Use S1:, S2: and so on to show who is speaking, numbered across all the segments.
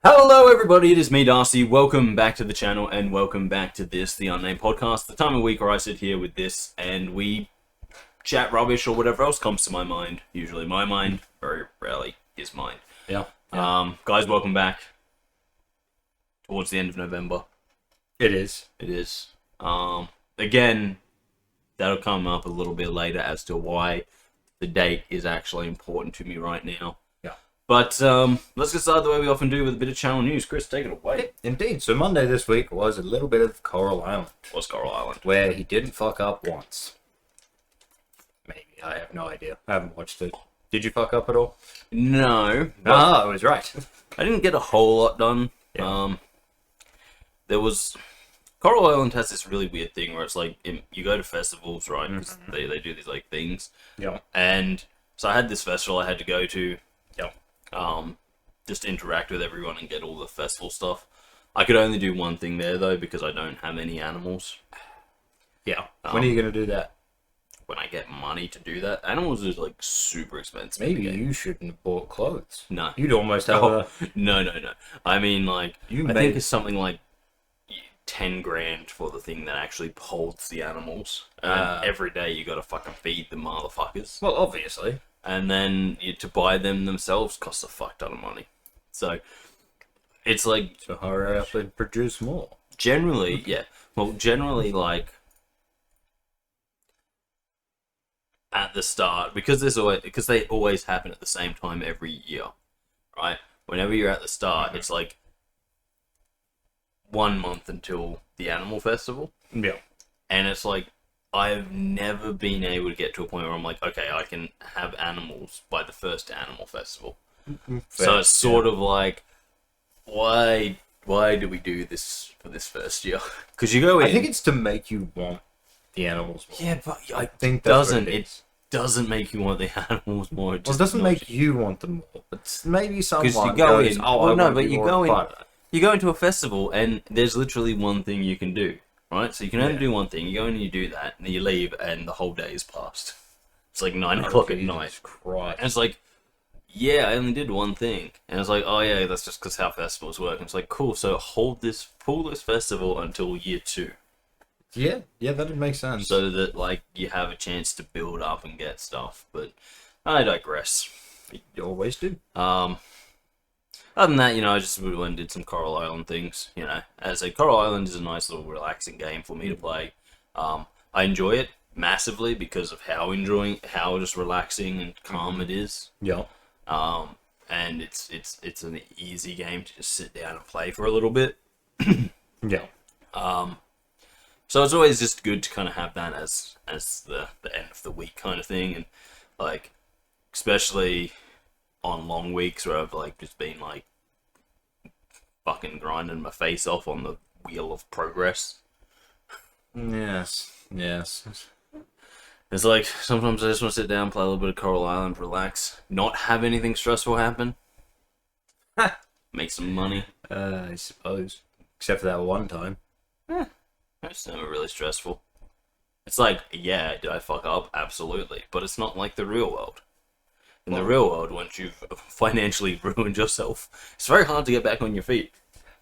S1: Hello everybody, it is me Darcy, welcome back to the channel and welcome back to this, the Unnamed Podcast, the time of week where I sit here with this and we chat rubbish or whatever else comes to my mind. Usually my mind, very rarely his mind.
S2: Yeah.
S1: Guys, welcome back towards the end of November.
S2: It is.
S1: It is. Again, that'll come up a little bit later as to why the date is actually important to me right now. But let's get started the way we often do with a bit of channel news. Kris, take it away.
S2: Indeed. So Monday this week was a little bit of Coral Island.
S1: What's Coral Island?
S2: Where he didn't fuck up once. Maybe. I have no idea. I haven't watched it. Did you fuck up at all?
S1: No.
S2: I was right.
S1: I didn't get a whole lot done.
S2: Yeah.
S1: There was... Coral Island has this really weird thing where it's like, you go to festivals, right? Because they do these like things.
S2: Yeah.
S1: And so I had this festival I had to go to.
S2: Yeah.
S1: Just interact with everyone and get all the festival stuff. I could only do one thing there though because I don't have any animals.
S2: Yeah. When are you going to do that?
S1: When I get money to do that. Animals is like super expensive.
S2: Maybe you shouldn't have bought clothes.
S1: No.
S2: You'd almost have
S1: No. I mean like, I think it's something like 10 grand for the thing that actually holds the animals. And every day you gotta fucking feed the motherfuckers.
S2: Well, obviously.
S1: And then to buy them themselves costs a fuck ton of money. So it's like,
S2: So hurry up and produce more.
S1: generally, yeah. Well, generally, like at the start, because they always happen at the same time every year, right? Whenever you're at the start, it's like 1 month until the animal festival,
S2: Yeah.
S1: and it's like I've never been able to get to a point where I'm like, okay, I can have animals by the first animal festival. So it's sort of like, why do we do this for this first year? Because you go in.
S2: I think it's to make you want the animals more.
S1: Yeah, but I
S2: think that's
S1: doesn't
S2: what
S1: it doesn't make you want the animals more.
S2: Well, it doesn't make you want them more, but maybe someone
S1: because you go
S2: goes,
S1: in.
S2: oh,
S1: Well,
S2: I
S1: no,
S2: want to
S1: but
S2: be
S1: you
S2: more
S1: go in.
S2: part of that.
S1: You go into a festival and there's literally one thing you can do, right? So you can only do one thing. You go in and you do that, and then you leave, and the whole day is passed. It's like 9 o'clock at night.
S2: Christ.
S1: And it's like, yeah, I only did one thing. And it's like, oh yeah, that's just because how festivals work. And it's like, cool, so pull this festival until year 2.
S2: Yeah, that'd make sense.
S1: So that, like, you have a chance to build up and get stuff. But I digress.
S2: You always do.
S1: Other than that, I just went and did some Coral Island things, As a Coral Island is a nice little relaxing game for me to play. I enjoy it massively because of how just relaxing and calm it is.
S2: Yeah.
S1: And it's an easy game to just sit down and play for a little bit.
S2: Yeah.
S1: So it's always just good to kind of have that as the end of the week kind of thing, and like especially on long weeks where I've like just been like fucking grinding my face off on the wheel of progress.
S2: Yes.
S1: It's like sometimes I just want to sit down, play a little bit of Coral Island, relax, not have anything stressful happen, make some money.
S2: I suppose. Except for that one time.
S1: It's never really stressful. It's like, yeah, did I fuck up? Absolutely. But it's not like the real world. In the real world, once you've financially ruined yourself, it's very hard to get back on your feet.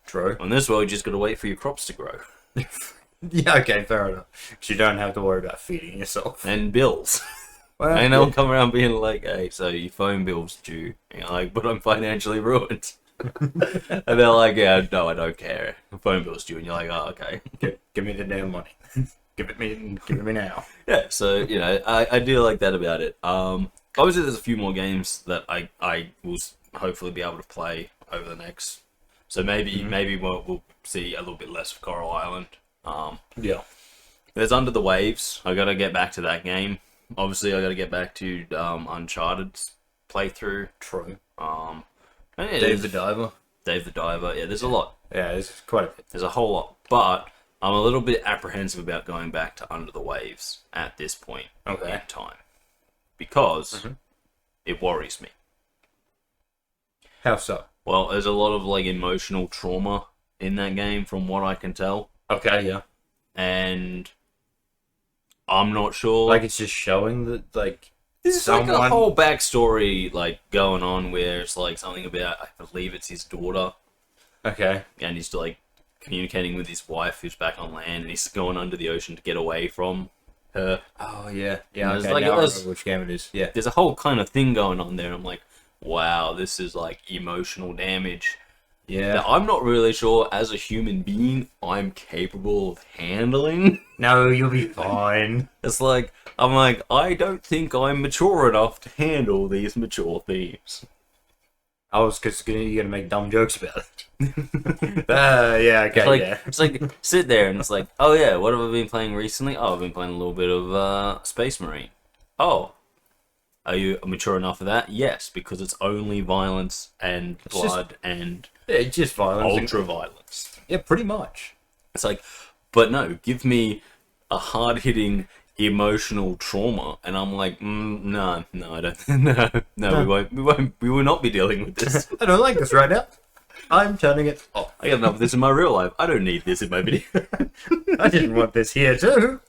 S2: True.
S1: On this world, you just gotta wait for your crops to grow.
S2: Yeah, okay, fair enough. Because you don't have to worry about feeding yourself.
S1: And bills.
S2: Well,
S1: And they'll come around being like, hey, so your phone bill's due. And you're like, but I'm financially ruined. And they're like, yeah, no, I don't care. The phone bill's due. And you're like, oh, okay.
S2: Give me the damn money. Give it me now.
S1: Yeah, so, I do like that about it. Obviously, there's a few more games that I will hopefully be able to play over the next... So maybe we'll see a little bit less of Coral Island.
S2: Yeah.
S1: There's Under the Waves. I gotta get back to that game. Obviously, I gotta get back to Uncharted's playthrough.
S2: True.
S1: Yeah,
S2: Dave the Diver.
S1: Yeah, there's a lot.
S2: Yeah, it's quite a bit.
S1: There's a whole lot. But I'm a little bit apprehensive about going back to Under the Waves at this point in time. Because it worries me.
S2: How so?
S1: Well, there's a lot of like emotional trauma in that game from what I can tell.
S2: Okay, yeah.
S1: And I'm not sure.
S2: Like, it's just showing that, like,
S1: There's like a whole backstory like going on where it's like something about, I believe it's his daughter,
S2: Okay.
S1: and he's like communicating with his wife who's back on land, and he's going under the ocean to get away from her.
S2: Oh, yeah. Yeah,
S1: And
S2: okay,
S1: like,
S2: now I remember which game it is. Yeah.
S1: There's a whole kind of thing going on there. I'm like, wow, this is like emotional damage
S2: Yeah.
S1: that I'm not really sure as a human being I'm capable of handling.
S2: No, you'll be fine.
S1: It's like, I'm like, I don't think I'm mature enough to handle these mature themes.
S2: I was because you're going to make dumb jokes about it. Yeah, okay,
S1: It's like,
S2: yeah.
S1: it's like, sit there and it's like, oh yeah, what have I been playing recently? Oh, I've been playing a little bit of Space Marine. Oh, are you mature enough for that? Yes, because it's only violence and blood and
S2: Yeah, it's just violence.
S1: ultra violence.
S2: Yeah, pretty much.
S1: It's like, but no, give me a hard-hitting emotional trauma, and I'm like, no, I don't, we will not be dealing with this.
S2: I don't like this right now. I'm turning it off.
S1: I got enough of this in my real life. I don't need this in my video.
S2: I didn't want this here too.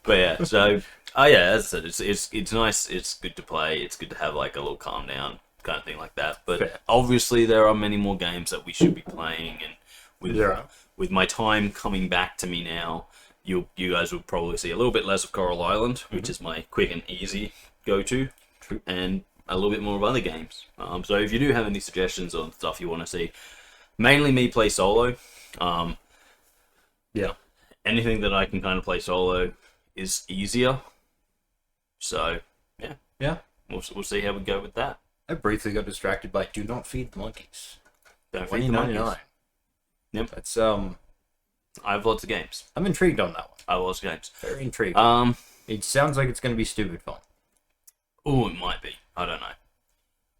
S1: But yeah, so yeah, as I said, it's nice. It's good to play. It's good to have like a little calm down kind of thing like that. But
S2: Fair.
S1: obviously, there are many more games that we should be playing, and with my time coming back to me now, you guys will probably see a little bit less of Coral Island, which is my quick and easy go-to, and a little bit more of other games. So if you do have any suggestions on stuff you want to see, mainly me play solo.
S2: Yeah.
S1: Anything that I can kind of play solo is easier. So
S2: Yeah.
S1: we'll see how we go with that.
S2: I briefly got distracted by Do Not Feed the Monkeys.
S1: Don't feed the monkeys. Yep.
S2: That's
S1: I have lots of games.
S2: I'm intrigued on that one.
S1: I have lots of games.
S2: Very intrigued. It sounds like it's going to be stupid fun.
S1: Oh, it might be. I don't know.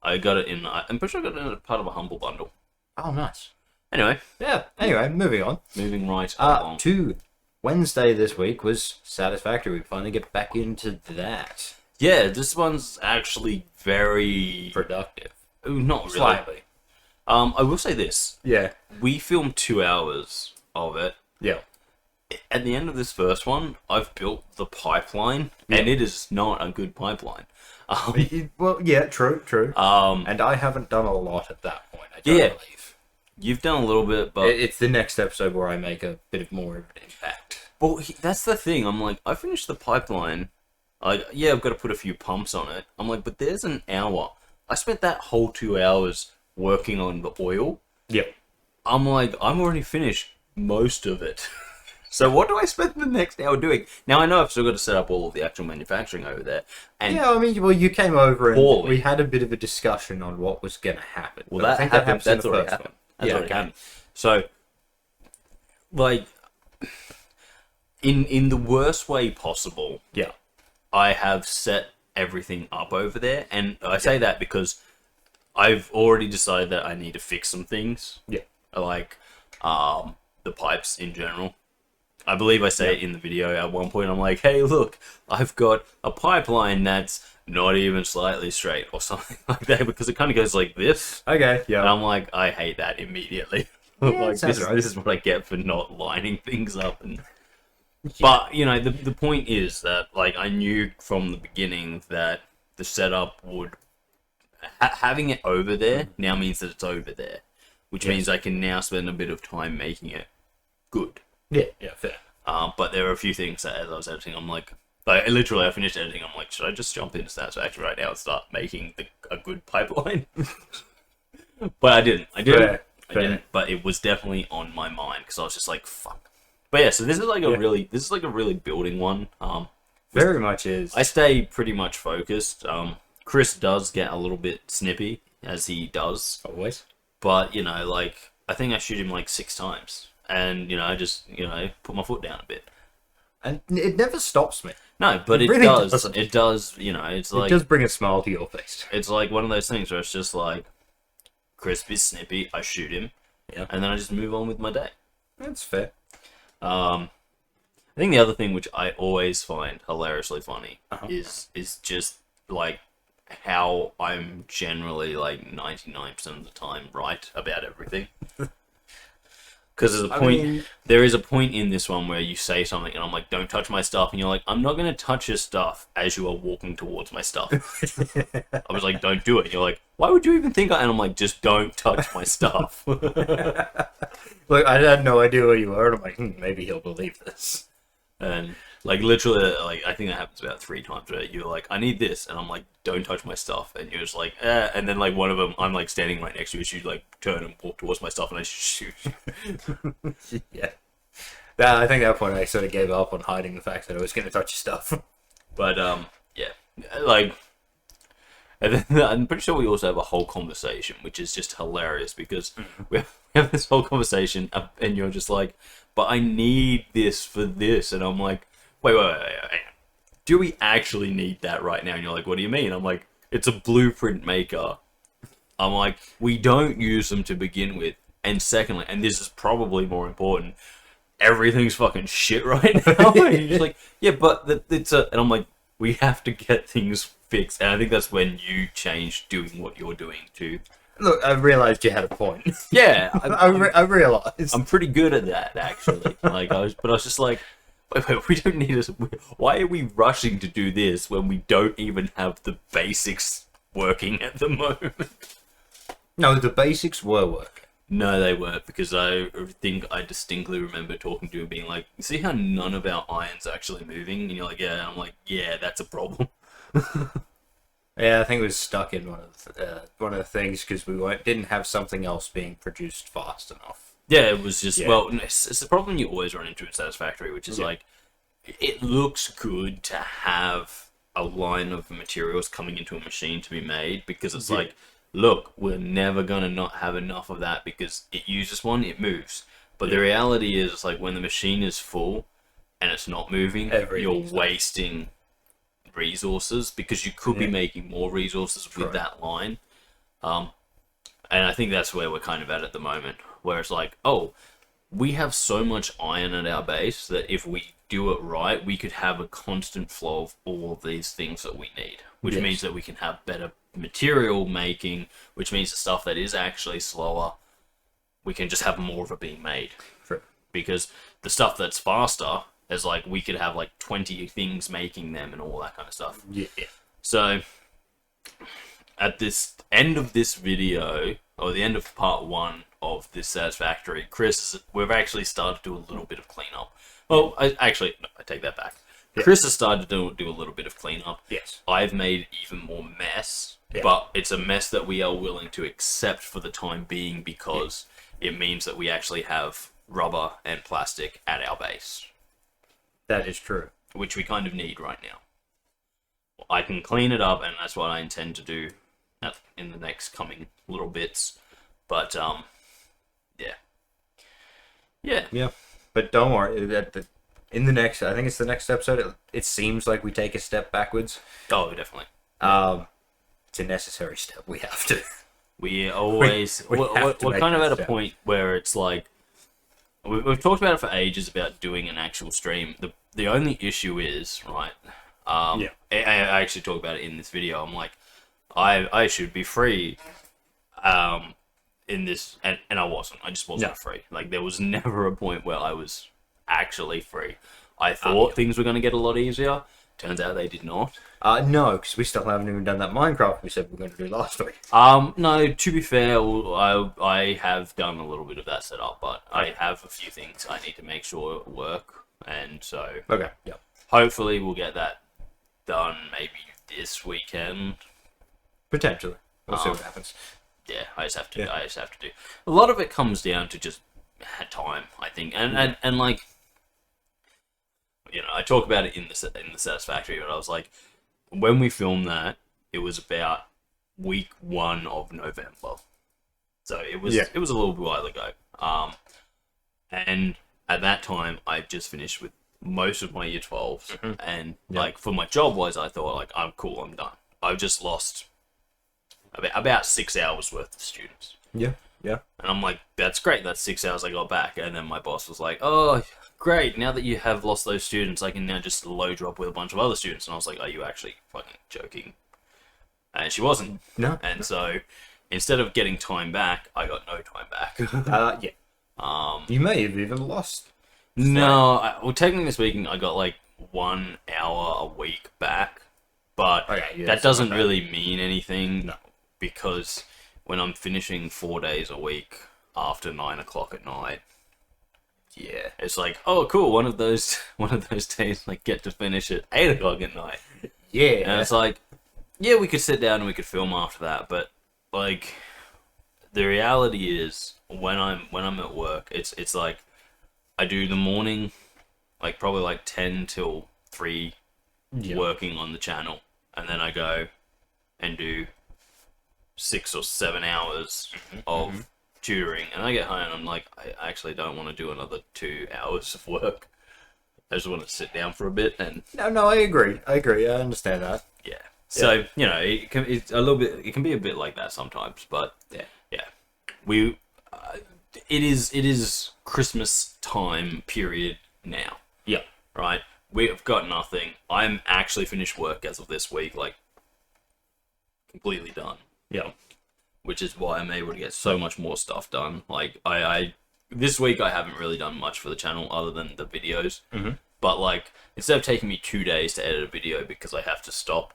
S1: I got it in. I'm pretty sure I got it in a part of a Humble Bundle.
S2: Oh, nice.
S1: Anyway,
S2: Yeah. Anyway, moving on.
S1: moving right along.
S2: To Wednesday this week was Satisfactory. We finally get back into that.
S1: Yeah, this one's actually very
S2: Productive.
S1: Ooh, not really.
S2: Slightly.
S1: I will say this:
S2: Yeah.
S1: we filmed 2 hours of it.
S2: Yeah.
S1: At the end of this first one, I've built the pipeline, and it is not a good pipeline.
S2: Well, yeah, true.
S1: Um,
S2: And I haven't done a lot at that point, I don't
S1: Yeah.
S2: believe.
S1: you've done a little bit, but
S2: It's the next episode where I make a bit of more of an impact.
S1: well, that's the thing. I'm like, I finished the pipeline. I've got to put a few pumps on it. I'm like, but there's an hour. I spent that whole 2 hours working on the oil.
S2: Yep.
S1: I'm like, I'm already finished most of it. So what do I spend the next hour doing? Now I know I've still got to set up all of the actual manufacturing over there. And
S2: Yeah, I mean, well, you came over and
S1: Poorly.
S2: we had a bit of a discussion on what was going to happen.
S1: well,
S2: But I
S1: that
S2: think
S1: happened.
S2: happens in
S1: That's
S2: the
S1: already
S2: first
S1: happened.
S2: one.
S1: That's
S2: Yeah,
S1: already
S2: okay.
S1: happened. So, like, in the worst way possible,
S2: Yeah.
S1: I have set everything up over there, and I say that because I've already decided that I need to fix some things.
S2: Yeah.
S1: Like the pipes in general. I believe I say it in the video at one point. I'm like, hey, look, I've got a pipeline that's not even slightly straight or something like that, because it kind of goes like this.
S2: Okay,
S1: And
S2: yeah.
S1: I'm like, I hate that immediately.
S2: Yeah,
S1: Like,
S2: sounds right.
S1: this is what I get for not lining things up. And But, you know, the point is that, like, I knew from the beginning that the setup would... having it over there now means that it's over there, which
S2: Yes.
S1: means I can now spend a bit of time making it good.
S2: Yeah, fair.
S1: But there are a few things that as I was editing, I'm like literally I finished editing, I'm like, should I just jump into Satisfactory right now and start making a good pipeline? But I didn't. I
S2: Fair.
S1: didn't. But it was definitely on my mind because I was just like, fuck. But yeah, so this is like a really building one.
S2: Very much is.
S1: I stay pretty much focused. Kris does get a little bit snippy, as he does.
S2: Always.
S1: But, you know, like, I think I shoot him like 6 times. And, you know, I just, you know, put my foot down a bit.
S2: And it never stops me.
S1: No, but it
S2: really
S1: does.
S2: doesn't.
S1: It does, you know, it's like...
S2: It does bring a smile to your face.
S1: It's like one of those things where it's just like, Kris is snippy, I shoot him.
S2: Yeah.
S1: And then I just move on with my day.
S2: That's fair.
S1: I think the other thing which I always find hilariously funny is just like how I'm generally like 99% of the time right about everything. Because there's a point, there is a point in this one where you say something, and I'm like, "Don't touch my stuff," and you're like, "I'm not going to touch your stuff as you are walking towards my stuff." I was like, "Don't do it." And you're like, "Why would you even think?" And I'm like, "Just don't touch my stuff."
S2: Like, I had no idea where you were, and I'm like, maybe he'll believe this.
S1: And like literally, like I think that happens about 3 times where you're like, "I need this," and I'm like, "Don't touch my stuff," and you're just like, eh. And then like one of them, I'm like standing right next to you, so you like turn and walk towards my stuff, and I shoot.
S2: Yeah. I think at that point I sort of gave up on hiding the fact that I was going to touch your stuff.
S1: But yeah, like, and then I'm pretty sure we also have a whole conversation, which is just hilarious because we have this whole conversation, and you're just like, "But I need this for this," and I'm like, wait, do we actually need that right now? And you're like, "What do you mean?" I'm like, "It's a blueprint maker." I'm like, "We don't use them to begin with, and secondly, and this is probably more important, everything's fucking shit right now." And you're just like, "Yeah, but it's a," and I'm like, "We have to get things fixed," and I think that's when you change doing what you're doing too.
S2: Look, I realized you had a point.
S1: Yeah,
S2: I realized.
S1: I'm pretty good at that actually. Like I was just like, wait, we don't need this. Why are we rushing to do this when we don't even have the basics working at the moment?
S2: No, the basics were working.
S1: No, they weren't, because I think I distinctly remember talking to you and being like, "You see how none of our irons are actually moving?" And you're like, "Yeah." And I'm like, "Yeah, that's a problem."
S2: Yeah, I think it was stuck in one of the things because we didn't have something else being produced fast enough.
S1: Yeah, it was just,
S2: Yeah.
S1: well, it's the problem you always run into in Satisfactory, which is like, it looks good to have a line of materials coming into a machine to be made, because it's like, look, we're never going to not have enough of that because it uses one, it moves. But the reality is, like, when the machine is full and it's not moving, you're wasting resources, because you could be making more resources with that line. And I think that's where we're kind of at the moment, where it's like, oh, we have so much iron at our base that if we do it right, we could have a constant flow of all of these things that we need, which means that we can have better material making, which means the stuff that is actually slower, we can just have more of it being made.
S2: True.
S1: Because the stuff that's faster is like, we could have like 20 things making them and all that kind of stuff.
S2: Yeah.
S1: So at this end of this video, or the end of part 1 of this Satisfactory, Kris, we've actually started to do a little bit of cleanup. Well, I take that back. Yeah. Kris has started to do a little bit of cleanup.
S2: Yes.
S1: I've made even more mess, but it's a mess that we are willing to accept for the time being, because it means that we actually have rubber and plastic at our base.
S2: That is true.
S1: Which we kind of need right now. I can clean it up, and that's what I intend to do in the next coming little bits. But, yeah.
S2: But don't worry, in the next, I think it's the next episode, it seems like we take a step backwards.
S1: Oh, definitely.
S2: It's a necessary step. We have to.
S1: We always... We're kind of at a point where it's like... We've talked about it for ages, about doing an actual stream. The only issue is, right... I actually talk about it in this video. I'm like, I should be free in this, and I wasn't. I just wasn't free. Like, there was never a point where I was actually free. I thought things were going to get a lot easier. Turns out they did not.
S2: No, because we still haven't even done that Minecraft we said we were going to do last week.
S1: No, to be fair, I have done a little bit of that setup, but I have a few things I need to make sure work, and so hopefully we'll get that done maybe this weekend.
S2: Potentially. We'll see what happens.
S1: Yeah, I just have to do. A lot of it comes down to just time, I think, and like, you know, I talk about it in the Satisfactory, but I was like, when we filmed that, it was about week 1 of November, so it was a little while ago. And at that time, I just finished with most of my year 12s, and like, for my job wise, I thought, like, I'm cool, I'm done. I've just lost about 6 hours worth of students. Yeah. And I'm like, that's great, that's 6 hours I got back. And then my boss was like, oh, great, now that you have lost those students, I can now just load you up with a bunch of other students. And I was like, are you actually fucking joking? And she wasn't. So instead of getting time back, I got no time back.
S2: You may have even lost.
S1: No, well, technically speaking, I got like 1 hour a week back, but that doesn't really mean anything.
S2: No.
S1: Because when I'm finishing 4 days a week after 9 o'clock at night, yeah, it's like, oh, cool. One of those days, like, get to finish at 8 o'clock at night.
S2: Yeah,
S1: and it's like, yeah, we could sit down and we could film after that, but like, the reality is when I'm at work, it's like I do the morning, like probably like 10 till 3, working on the channel, and then I go and do 6 or 7 hours of tutoring, and I get home and I'm like, I actually don't want to do another 2 hours of work. I just want to sit down for a bit and...
S2: No, I agree. I understand that.
S1: Yeah. So, you know, it's a little bit... It can be a bit like that sometimes, but... Yeah. We... it is Christmas time period now.
S2: Yeah.
S1: Right? We've got nothing. I'm actually finished work as of this week, like, completely done.
S2: Yeah.
S1: Which is why I'm able to get so much more stuff done. Like, I this week I haven't really done much for the channel other than the videos. But, like, instead of taking me 2 days to edit a video because I have to stop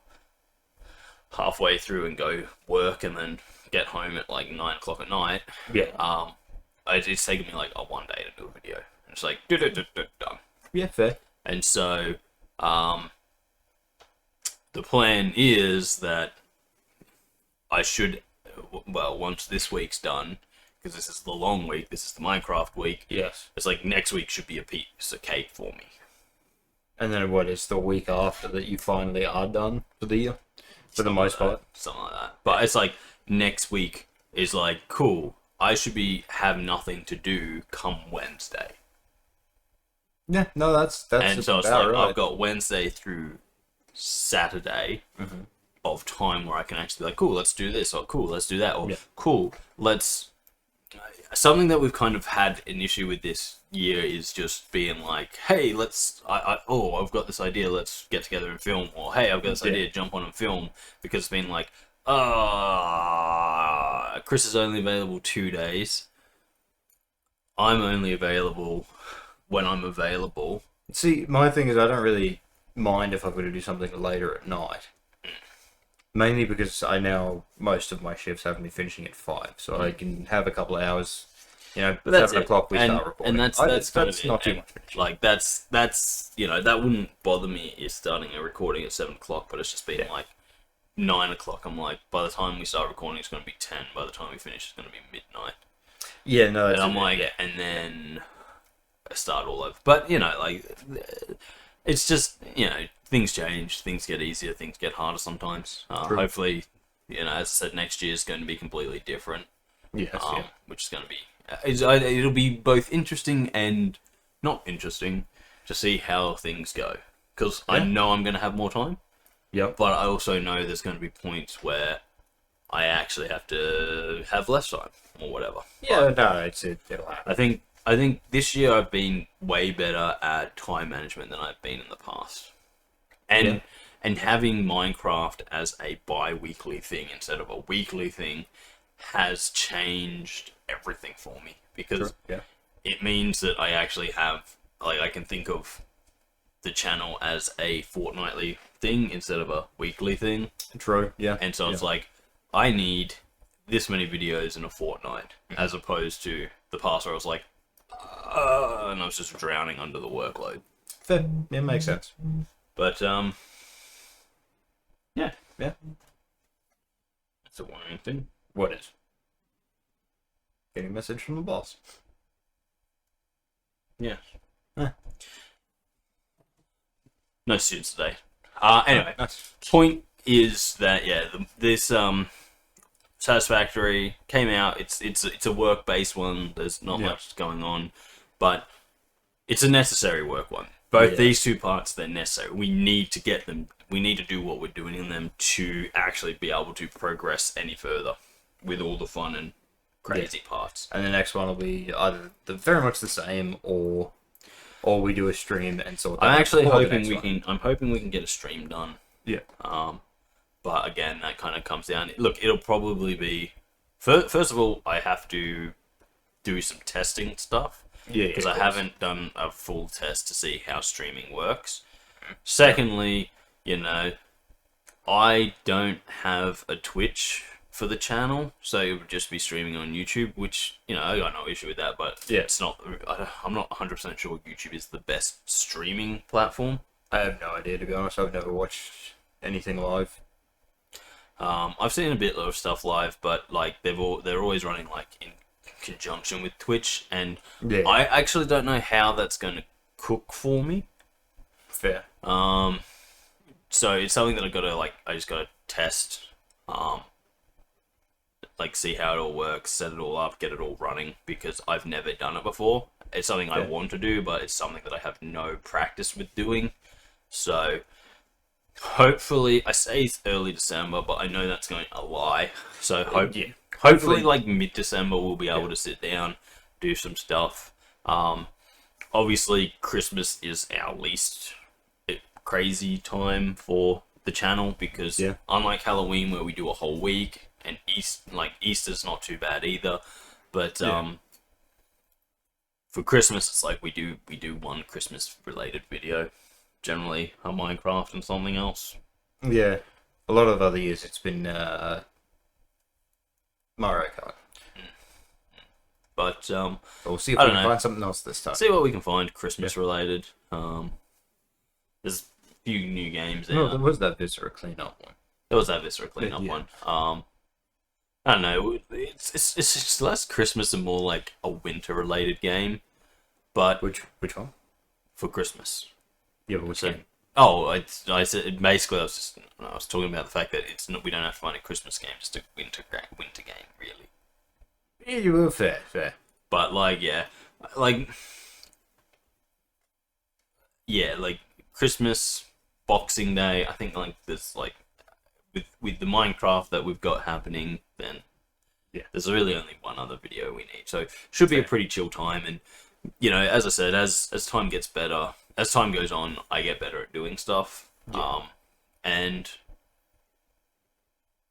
S1: halfway through and go work and then get home at, like, 9 o'clock at night, it's taken me, like, 1 day to do a video. And it's like, done.
S2: Yeah, fair.
S1: And so, the plan is that I should, well, once this week's done, because this is the long week, this is the Minecraft week.
S2: Yes.
S1: It's like next week should be a piece of cake for me.
S2: And then what is the week after that you finally are done for the year? For the most part?
S1: Something like that. But it's like next week is like, cool, I should have nothing to do come Wednesday.
S2: Yeah, no, that's
S1: and so it's like,
S2: right.
S1: I've got Wednesday through Saturday of time where I can actually be like, cool, let's do this, or cool, let's do that, or cool, let's... Something that we've kind of had an issue with this year is just being like, hey, I've got this idea, let's get together and film, or hey, I've got this idea, jump on and film, because it's been like, Kris is only available 2 days, I'm only available when I'm available.
S2: See, my thing is I don't really mind if I've got to do something later at night. Mainly because most of my shifts have me finishing at 5, so I can have a couple of hours, but 7 o'clock we start recording.
S1: And that's
S2: not too much.
S1: Like, that's, that wouldn't bother me if starting a recording at 7 o'clock, but it's just been like 9 o'clock. I'm like, by the time we start recording, it's going to be 10. By the time we finish, it's going to be midnight.
S2: Yeah, no,
S1: and I'm like, and then I start all over. But, like, it's just, things change, things get easier, things get harder sometimes. Hopefully, as I said, next year is going to be completely different.
S2: Yes,
S1: which is going to be, it'll be both interesting and not interesting to see how things go. Because I know I'm going to have more time.
S2: Yep.
S1: But I also know there's going to be points where I actually have to have less time or whatever.
S2: Yeah, no, it'll happen.
S1: I think this year I've been way better at time management than I've been in the past. And having Minecraft as a bi-weekly thing instead of a weekly thing has changed everything for me. Because it means that I actually have, like, I can think of the channel as a fortnightly thing instead of a weekly thing.
S2: True, yeah.
S1: And so it's like, I need this many videos in a fortnight, as opposed to the past where I was like, and I was just drowning under the workload.
S2: Fair. Yeah, makes sense.
S1: But, yeah. That's a worrying thing.
S2: What is? Getting a message from the boss.
S1: Yeah. No students today. Anyway, point is that, this, Satisfactory came out. It's a work-based one. There's not much going on, but it's a necessary work one. Both these two parts, they're necessary. We need to get them. We need to do what we're doing in them to actually be able to progress any further with all the fun and crazy parts.
S2: And the next one will be either very much the same, or we do a stream and sort that.
S1: I'm actually hoping we can. I'm hoping we can get a stream done.
S2: Yeah.
S1: But again, that kind of comes down. Look, it'll probably be. First of all, I have to do some testing stuff.
S2: Yeah,
S1: because
S2: of
S1: I
S2: course.
S1: haven't done a full test to see how streaming works. Secondly, you know, I don't have a Twitch for the channel, so it would just be streaming on YouTube, which, you know, I got no issue with that, but
S2: Yeah.
S1: it's not, I'm not 100% sure YouTube is the best streaming platform.
S2: I have no idea, to be honest. I've never watched anything live.
S1: I've seen a bit of stuff live, but like they're always running like in conjunction with Twitch, and
S2: Yeah.
S1: I actually don't know how that's going to cook for me.
S2: Fair.
S1: So it's something that I just gotta test, like see how it all works, set it all up, get it all running, because I've never done it before. It's something I want to do, but it's something that I have no practice with doing. So hopefully, I say it's early December, but I know that's going to lie. So hopefully like mid-December we'll be able to sit down, do some stuff. Obviously Christmas is our least crazy time for the channel, because unlike Halloween where we do a whole week, and Easter's not too bad either, but for Christmas it's like we do one Christmas related video, generally a Minecraft and something else.
S2: Yeah. A lot of other years it's been Mario Kart.
S1: But
S2: We'll see if we can find something else this time.
S1: See what we can find Christmas related. There's a few new games there.
S2: No, there was that Viscera cleanup one.
S1: There was that Viscera cleanup one. I don't know. It's less Christmas and more like a winter related game. But
S2: Which one?
S1: for Christmas.
S2: Yeah, but which game?
S1: Oh, I said basically I was talking about the fact that we don't have to find a Christmas game, just a winter game really.
S2: Yeah, you were fair.
S1: But like Christmas, Boxing Day. I think like there's like with the Minecraft that we've got happening, then there's really only one other video we need. So should be a pretty chill time. And you know, as I said, as time gets better, as time goes on, I get better at doing stuff. And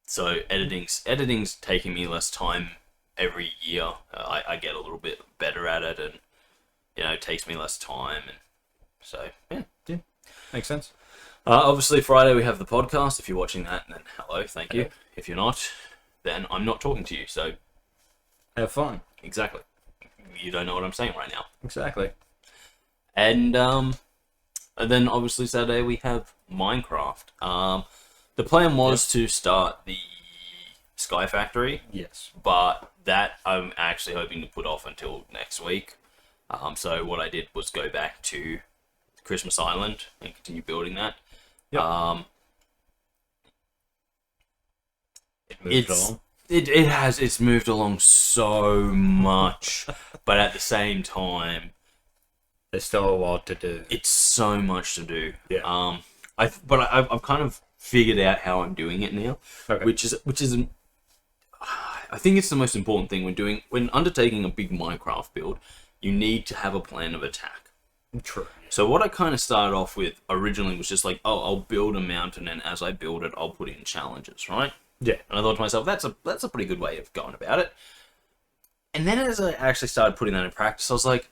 S1: so editing's taking me less time every year. I get a little bit better at it, and you know, it takes me less time, and so yeah.
S2: Makes sense.
S1: Obviously Friday we have the podcast. If you're watching that, then hello, thank you. If you're not, then I'm not talking to you, so
S2: Have fun.
S1: exactly. You don't know what I'm saying right now.
S2: Exactly.
S1: And then obviously Saturday we have Minecraft. The plan was to start the Sky Factory,
S2: Yes.
S1: but that I'm actually hoping to put off until next week. So what I did was go back to Christmas Island and continue building that.
S2: Yep. It moved along.
S1: It's moved along so much, but at the same time,
S2: There's still a lot to do.
S1: it's so much to do.
S2: Yeah.
S1: I've kind of figured out how I'm doing it now,
S2: Okay.
S1: which is I think it's the most important thing when undertaking a big Minecraft build. You need to have a plan of attack.
S2: True.
S1: So what I kind of started off with originally was just like, oh, I'll build a mountain, and as I build it, I'll put in challenges, right?
S2: Yeah.
S1: And I thought to myself, that's a pretty good way of going about it. And then as I actually started putting that in practice, I was like,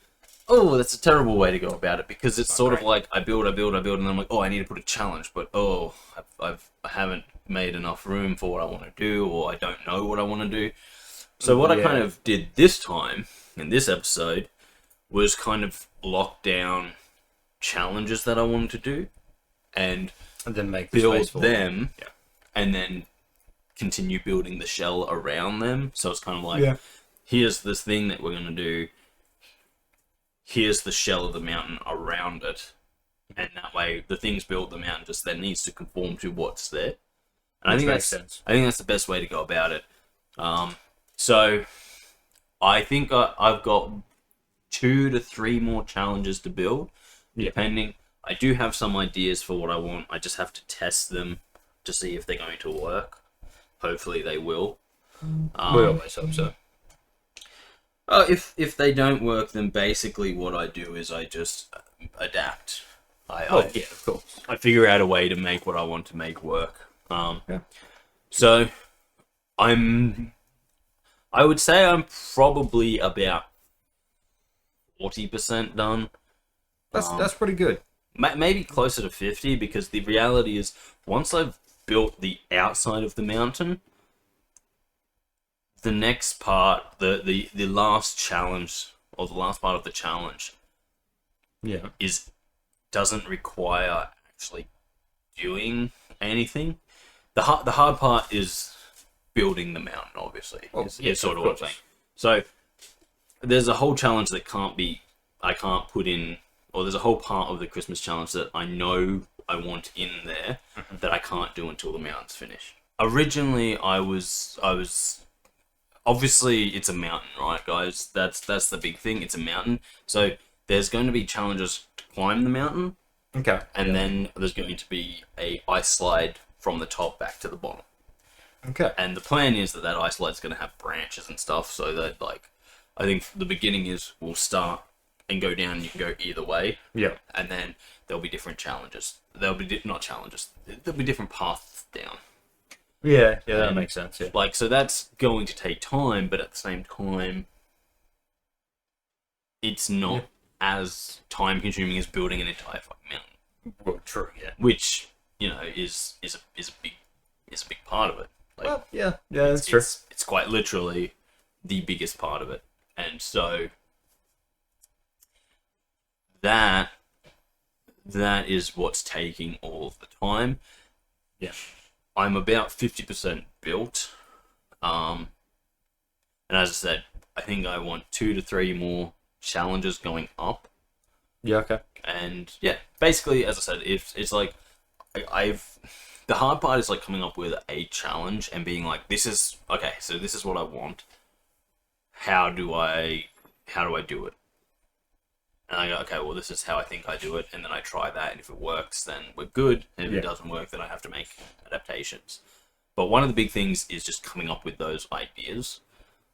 S1: oh, that's a terrible way to go about it, because it's sort of like I build, and then I'm like, oh, I need to put a challenge, but I haven't made enough room for what I want to do, or I don't know what I want to do. So what I kind of did this time in this episode was kind of lock down challenges that I wanted to do, and
S2: then make the
S1: build
S2: space for
S1: them, and then continue building the shell around them. So it's kind of like, here's this thing that we're going to do, here's the shell of the mountain around it, and that way the things built the mountain just then needs to conform to what's there. And I think
S2: makes sense.
S1: I think that's the best way to go about it. So I think I've got 2 to 3 more challenges to build, depending. I do have some ideas for what I want. I just have to test them to see if they're going to work. Hopefully they will.
S2: We always hope so.
S1: If they don't work, then basically what I do is I just adapt.
S2: Of course.
S1: I figure out a way to make what I want to make work. So I would say I'm probably about 40% done.
S2: That's pretty good.
S1: Maybe closer to 50, because the reality is, once I've built the outside of the mountain, the next part, the last challenge, or the last part of the challenge, doesn't require actually doing anything. The hard part is building the mountain, obviously. Is sort of what I'm saying. So there's a whole challenge that I can't put in, or there's a whole part of the Christmas challenge that I know I want in there that I can't do until the mountain's finished. Originally, I was obviously it's a mountain, right, guys? That's the big thing. It's a mountain, so there's going to be challenges to climb the mountain.
S2: Okay.
S1: And then there's going to be a ice slide from the top back to the bottom.
S2: Okay.
S1: And the plan is that ice slide's going to have branches and stuff, so that, like, I think the beginning is we'll start and go down, and you can go either way.
S2: Yeah.
S1: And then there'll be different challenges. There'll be not challenges. There'll be different paths down.
S2: Yeah, that makes sense. Yeah.
S1: Like, so that's going to take time, but at the same time, it's not as time consuming as building an entire fucking mountain.
S2: Well, true. Yeah.
S1: Which, you know, is a big part of it. Like,
S2: well, yeah, that's true.
S1: It's quite literally the biggest part of it, and so that is what's taking all of the time.
S2: Yeah.
S1: I'm about 50% built, and as I said, I think I want 2 to 3 more challenges going up.
S2: Yeah. Okay.
S1: And yeah, basically, as I said, if it's like the hard part is like coming up with a challenge and being like, this is what I want. How do I do it? And I go, okay, well, this is how I think I do it, and then I try that, and if it works, then we're good, and if it doesn't work, then I have to make adaptations. But one of the big things is just coming up with those ideas.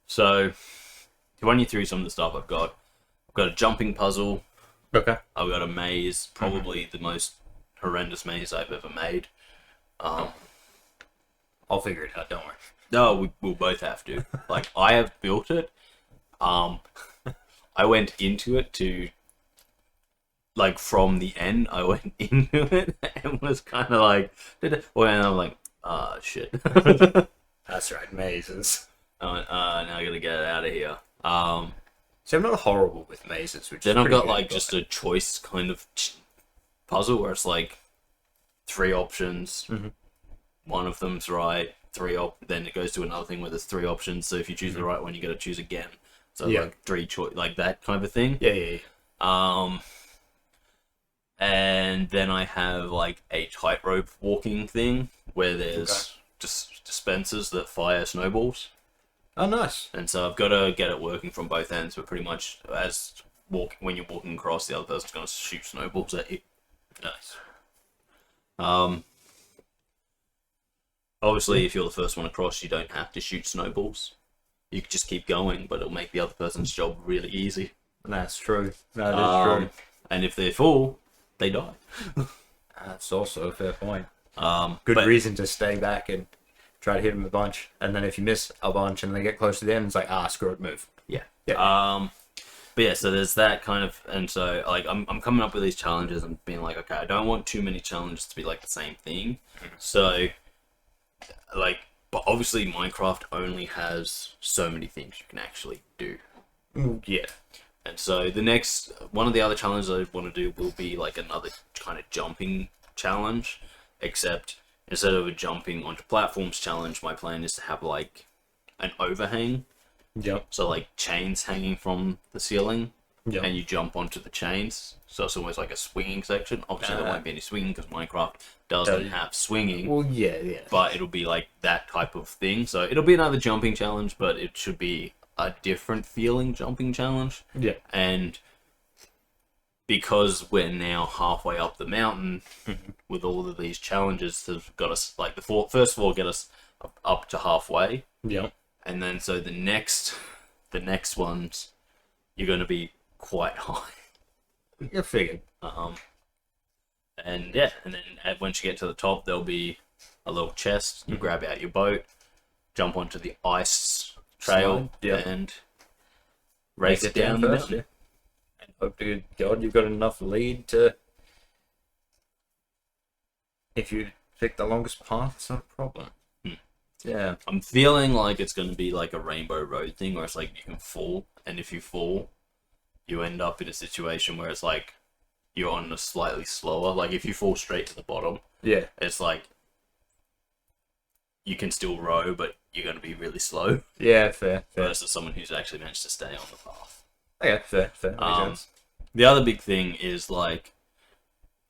S1: So, to run you through some of the stuff I've got a jumping puzzle.
S2: Okay.
S1: I've got a maze, probably the most horrendous maze I've ever made.
S2: I'll figure it out, don't worry.
S1: No, we'll both have to. Like, I have built it. I went into it to... Like, from the end, I went into it and was kind of like... Well, and I'm like, shit.
S2: That's right, mazes.
S1: I went, now I gotta get it out of here.
S2: So I'm not horrible with mazes, which
S1: Then
S2: is
S1: I've got,
S2: good,
S1: like, just a choice kind of puzzle where it's, like, 3 options.
S2: Mm-hmm.
S1: One of them's right. Then it goes to another thing where there's 3 options. So if you choose the right one, you got to choose again. So, like, 3 choice, like that kind of a thing.
S2: Yeah.
S1: And then I have, like, a tightrope walking thing where there's just dispensers that fire snowballs.
S2: Oh, nice.
S1: And so I've got to get it working from both ends, but pretty much when you're walking across, the other person's going to shoot snowballs at you.
S2: Nice.
S1: Obviously, if you're the first one across, you don't have to shoot snowballs. You can just keep going, but it'll make the other person's job really easy.
S2: That's true. That is true.
S1: And if they're full, they die.
S2: That's also a fair point.
S1: Good
S2: reason to stay back and try to hit them a bunch. And then if you miss a bunch and they get close to the end, it's like, screw it, move.
S1: Yeah.
S2: Yeah.
S1: But yeah, so there's that kind of, and so like I'm coming up with these challenges and being like, okay, I don't want too many challenges to be like the same thing. So, like, but obviously Minecraft only has so many things you can actually do.
S2: Yeah.
S1: And so one of the other challenges I want to do will be like another kind of jumping challenge, except instead of a jumping onto platforms challenge, my plan is to have like an overhang.
S2: Yep.
S1: So like chains hanging from the ceiling,
S2: Yep.
S1: and you jump onto the chains. So it's almost like a swinging section. Obviously there won't be any swinging because Minecraft doesn't have swinging.
S2: Well, yeah.
S1: But it'll be like that type of thing. So it'll be another jumping challenge, but it should be a different feeling jumping challenge.
S2: Yeah.
S1: And because we're now halfway up the mountain with all of these challenges that have got us, like, first of all, get us up to halfway.
S2: Yeah.
S1: And then so the next ones, you're going to be quite high.
S2: You figured.
S1: And yeah, and then once you get to the top, there'll be a little chest. You grab out your boat, jump onto the ice trail, and race it down the mountain.
S2: Yeah. hope to God you've got enough lead to... If you pick the longest path, it's not a problem. Yeah.
S1: I'm feeling like it's going to be like a Rainbow Road thing, where it's like you can fall, and if you fall, you end up in a situation where it's like you're on a slightly slower. Like if you fall straight to the bottom,
S2: Yeah.
S1: it's like you can still row, but you're going to be really slow.
S2: Yeah, fair.
S1: Versus someone who's actually managed to stay on the path.
S2: Okay, fair. Makes sense.
S1: The other big thing is like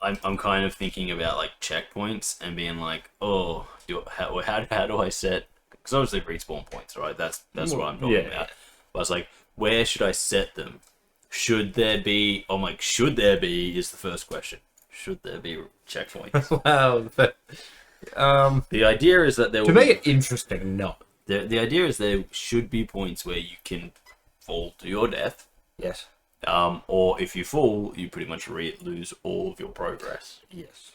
S1: I'm kind of thinking about like checkpoints and being like, oh, how do I set? Because obviously respawn points, right? That's what I'm talking about. But it's like, where should I set them? Should there be? I'm like, should there be? Is the first question. Should there be checkpoints?
S2: Wow.
S1: The idea is that there
S2: To
S1: will
S2: make it interesting, no.
S1: The idea is there should be points where you can fall to your death.
S2: Yes.
S1: Or if you fall, you pretty much lose all of your progress.
S2: Yes.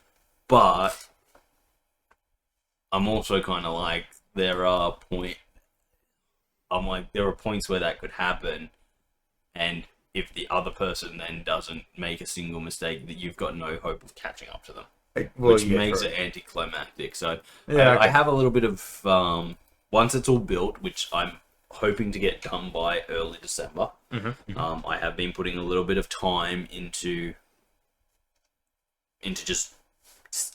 S1: But I'm also kind of like, there are points where that could happen, and if the other person then doesn't make a single mistake, that you've got no hope of catching up to them, which makes it anticlimactic. So I have a little bit of once it's all built, which I'm hoping to get done by early December. I have been putting a little bit of time into just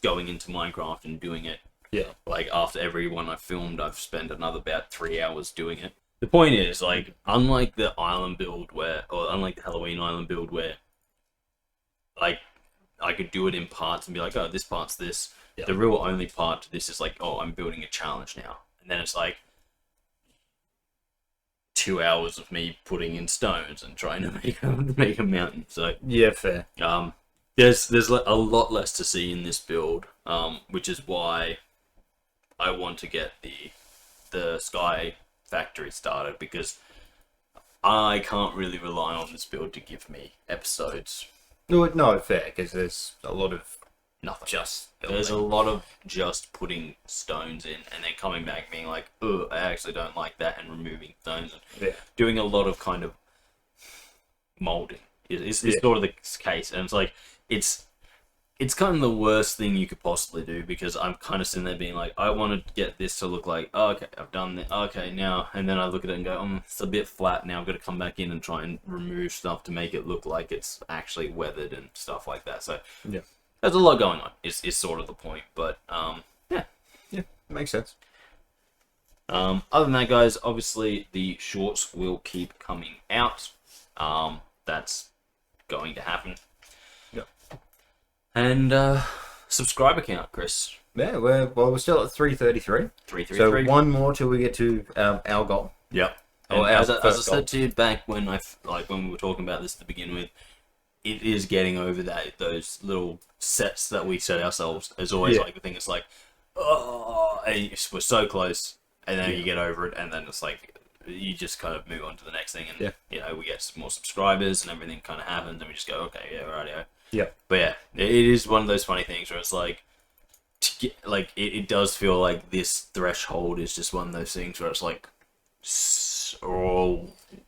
S1: going into Minecraft and doing it.
S2: Yeah.
S1: Like after every one I've filmed, I've spent another about 3 hours doing it. The point is, like, unlike the Halloween Island build where like I could do it in parts and be like, oh, this part's this.
S2: Yeah.
S1: The real only part to this is like, oh, I'm building a challenge now. And then it's like 2 hours of me putting in stones and trying to make a mountain. So
S2: yeah, fair.
S1: There's a lot less to see in this build, which is why I want to get the Sky Factory started, because I can't really rely on this build to give me episodes.
S2: No, fair, because there's a lot of
S1: nothing. There's a lot of just putting stones in and then coming back and being like, oh, I actually don't like that, and removing stones and doing a lot of kind of molding. It's sort of the case, and it's like it's kind of the worst thing you could possibly do, because I'm kind of sitting there being like, I want to get this to look like, oh, okay, I've done that, okay, now, and then I look at it and go, it's a bit flat now, I've got to come back in and try and remove stuff to make it look like it's actually weathered and stuff like that. So
S2: yeah,
S1: there's a lot going on, is sort of the point, but yeah,
S2: makes sense.
S1: Other than that, guys, obviously the shorts will keep coming out. That's going to happen. And subscriber count, Kris.
S2: Yeah, we're still at 333.
S1: 333.
S2: So one more till we get to our goal.
S1: Yep.
S2: Or
S1: as I
S2: goal.
S1: said to you back when when we were talking about this to begin with, it is getting over those little sets that we set ourselves. As always, like the thing is like, oh, and we're so close, and then you get over it, and then it's like you just kind of move on to the next thing, and you know, we get some more subscribers, and everything kind of happens, and we just go, okay, yeah, rightio.
S2: Yeah.
S1: But yeah, it is one of those funny things where it's like, it does feel like this threshold is just one of those things where it's like,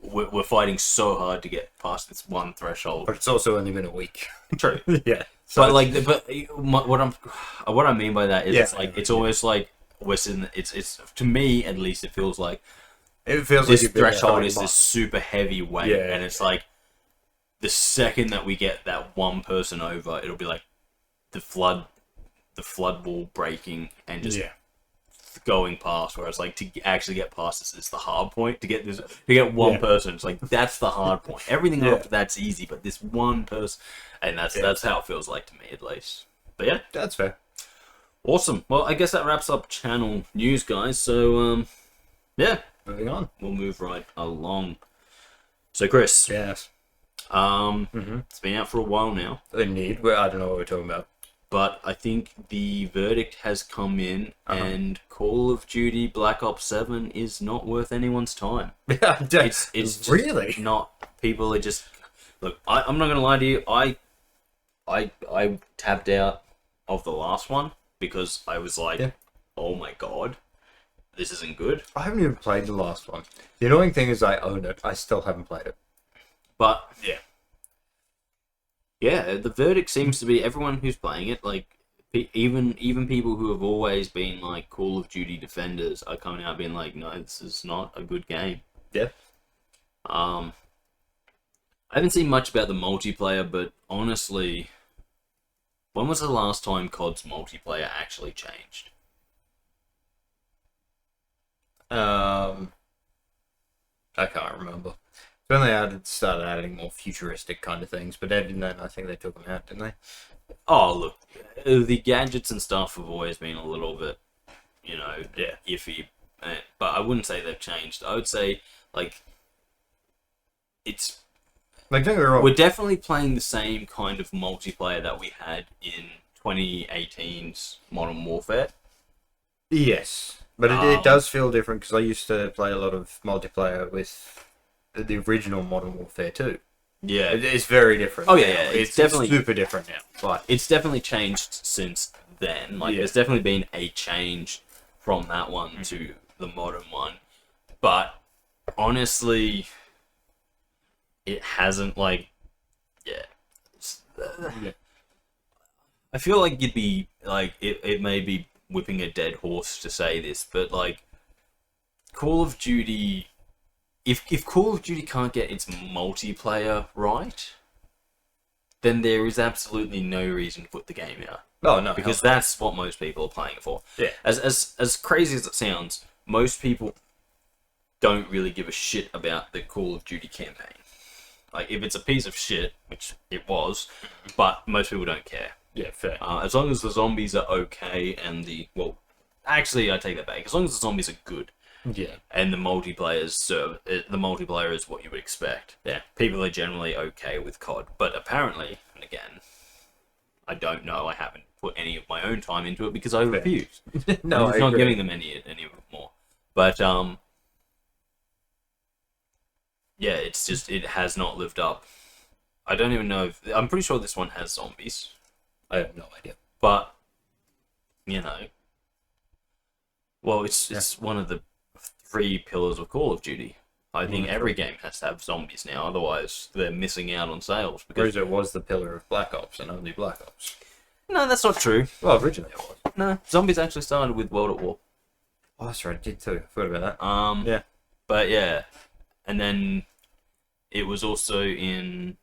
S1: we're fighting so hard to get past this one threshold.
S2: But it's also only been a week.
S1: True.
S2: Yeah.
S1: So what I mean by that is it's almost like we're sitting. It's to me at least, it feels like this threshold is this super heavy weight, and it's like, the second that we get that one person over, it'll be like the flood wall breaking and just going past. Where it's like, to actually get past this is the hard point. To get one person, it's like, that's the hard point. Everything after that's easy, but this one person, and that's how it feels like to me, at least. But yeah,
S2: that's fair.
S1: Awesome. Well, I guess that wraps up channel news, guys. So yeah,
S2: moving on.
S1: We'll move right along. So Kris.
S2: Yes.
S1: It's been out for a while now.
S2: Indeed. Well, I don't know what we're talking about.
S1: But I think the verdict has come in, and Call of Duty Black Ops 7 is not worth anyone's time. It's just
S2: really
S1: not. People are just... Look, I'm not going to lie to you. I tapped out of the last one because I was like, oh my god, this isn't good.
S2: I haven't even played the last one. The annoying thing is I own it. I still haven't played it.
S1: But, yeah. Yeah, the verdict seems to be everyone who's playing it, like even people who have always been like Call of Duty defenders are coming out being like, no, this is not a good game.
S2: Yeah.
S1: I haven't seen much about the multiplayer, but honestly, when was the last time COD's multiplayer actually changed?
S2: I can't remember. It's when they started adding more futuristic kind of things, but I think they took them out, didn't they?
S1: Oh, look, the gadgets and stuff have always been a little bit, iffy. But I wouldn't say they've changed. I would say, like, it's...
S2: Like, don't get me wrong.
S1: We're definitely playing the same kind of multiplayer that we had in 2018's Modern Warfare.
S2: Yes, but it does feel different because I used to play a lot of multiplayer with the original Modern Warfare 2.
S1: Yeah.
S2: It's very different.
S1: Oh,
S2: now.
S1: yeah.
S2: It's
S1: definitely
S2: super different now.
S1: But it's definitely changed since then. Like, there's definitely been a change from that one to the modern one. But honestly, it hasn't, like, I feel like you'd be, like, it may be whipping a dead horse to say this, but, like, Call of Duty... If Call of Duty can't get its multiplayer right, then there is absolutely no reason to put the game out.
S2: Oh, no.
S1: Because that's what most people are playing it for.
S2: Yeah.
S1: As crazy as it sounds, most people don't really give a shit about the Call of Duty campaign. Like, if it's a piece of shit, which it was, but most people don't care.
S2: Yeah, fair.
S1: As long as the zombies are okay and actually, I take that back. As long as the zombies are good.
S2: Yeah.
S1: And the multiplayer is what you would expect.
S2: Yeah.
S1: People are generally okay with COD. But apparently, and again, I don't know, I haven't put any of my own time into it because I refuse.
S2: No,
S1: I'm just not giving them any of it more. But, yeah, it's just, it has not lived up. I don't even know if, I'm pretty sure this one has zombies.
S2: I have no idea.
S1: But, well, it's one of the 3 pillars of Call of Duty. I think every game has to have zombies now, otherwise they're missing out on sales.
S2: Because it was the pillar of Black Ops and only Black Ops.
S1: No, that's not true.
S2: Well, originally it was.
S1: No, zombies actually started with World at War.
S2: Oh, that's right, it did too. I forgot about that.
S1: Yeah. But yeah, and then it was also in,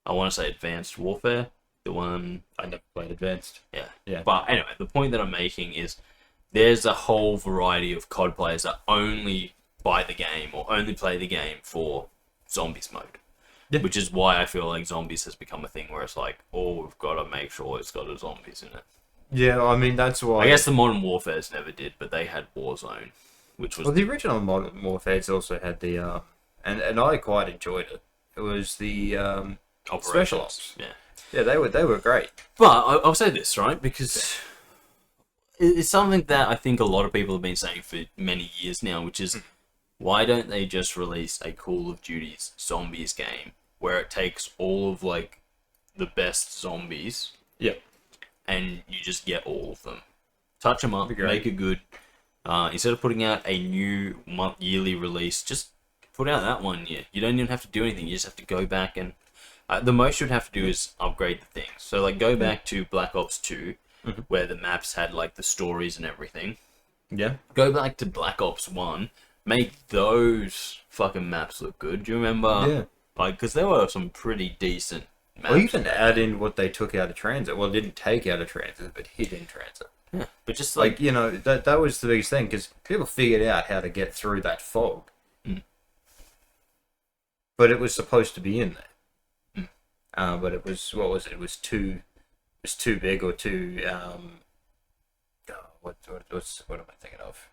S1: I want to say Advanced Warfare, the one...
S2: I never played Advanced.
S1: Yeah. But anyway, the point that I'm making is there's a whole variety of COD players that only buy the game or only play the game for zombies mode.
S2: Yeah.
S1: Which is why I feel like zombies has become a thing where it's like, oh, we've got to make sure it's got a zombies in it.
S2: Yeah, I mean, that's why...
S1: I guess the Modern Warfares never did, but they had Warzone, which was...
S2: Well, the original Modern Warfares also had the... and I quite enjoyed it. It was the Special Ops.
S1: Yeah.
S2: Yeah, they were great.
S1: But I'll say this, right? Because it's something that I think a lot of people have been saying for many years now, which is why don't they just release a Call of Duty's zombies game where it takes all of like the best zombies, and you just get all of them, touch them up, make it good. Instead of putting out a new yearly release, just put out that one year. You don't even have to do anything. You just have to go back and the most you'd have to do is upgrade the things. So like go back to Black Ops 2, where the maps had like the stories and everything.
S2: Yeah.
S1: Go back to Black Ops 1, make those fucking maps look good. Do you remember?
S2: Yeah.
S1: Like, because there were some pretty decent maps.
S2: Or even add in what they took out of transit. Well, didn't take out of transit, but hid in transit.
S1: Yeah. But just
S2: Like, you know, that was the biggest thing, because people figured out how to get through that fog. But it was supposed to be in there. But it was, what was it? It was too big or too, what am I thinking of?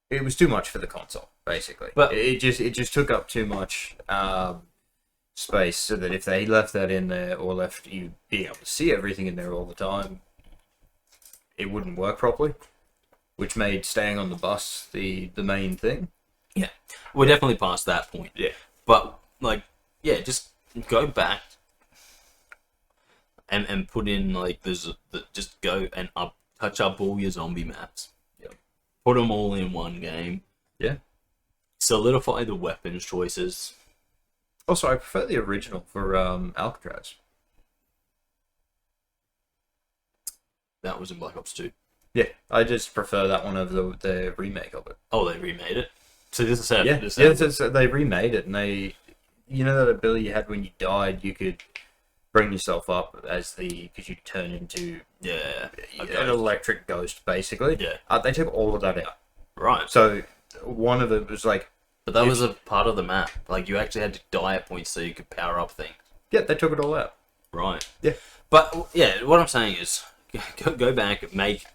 S2: It was too much for the console, basically.
S1: But
S2: it just took up too much space, so that if they left that in there or left you being able to see everything in there all the time, it wouldn't work properly, which made staying on the bus the main thing.
S1: Yeah, we're definitely past that point.
S2: Yeah.
S1: But, like, yeah, just go back and put in, like, just go and touch up all your zombie maps.
S2: Yep.
S1: Put them all in one game.
S2: Yeah.
S1: solidify the weapons choices.
S2: Also, I prefer the original for Alcatraz.
S1: That was in Black Ops 2.
S2: Yeah, I just prefer that one over the remake of it.
S1: Oh, they remade it? So this is how...
S2: They remade it, and you know that ability you had when you died, you could bring yourself up because you turn into an electric ghost, basically.
S1: Yeah.
S2: They took all of that out.
S1: Right.
S2: So one of it was like...
S1: But that was a part of the map. Like, you actually had to die at points so you could power up things.
S2: Yeah, they took it all out.
S1: Right.
S2: Yeah.
S1: But, yeah, what I'm saying is, go back, make,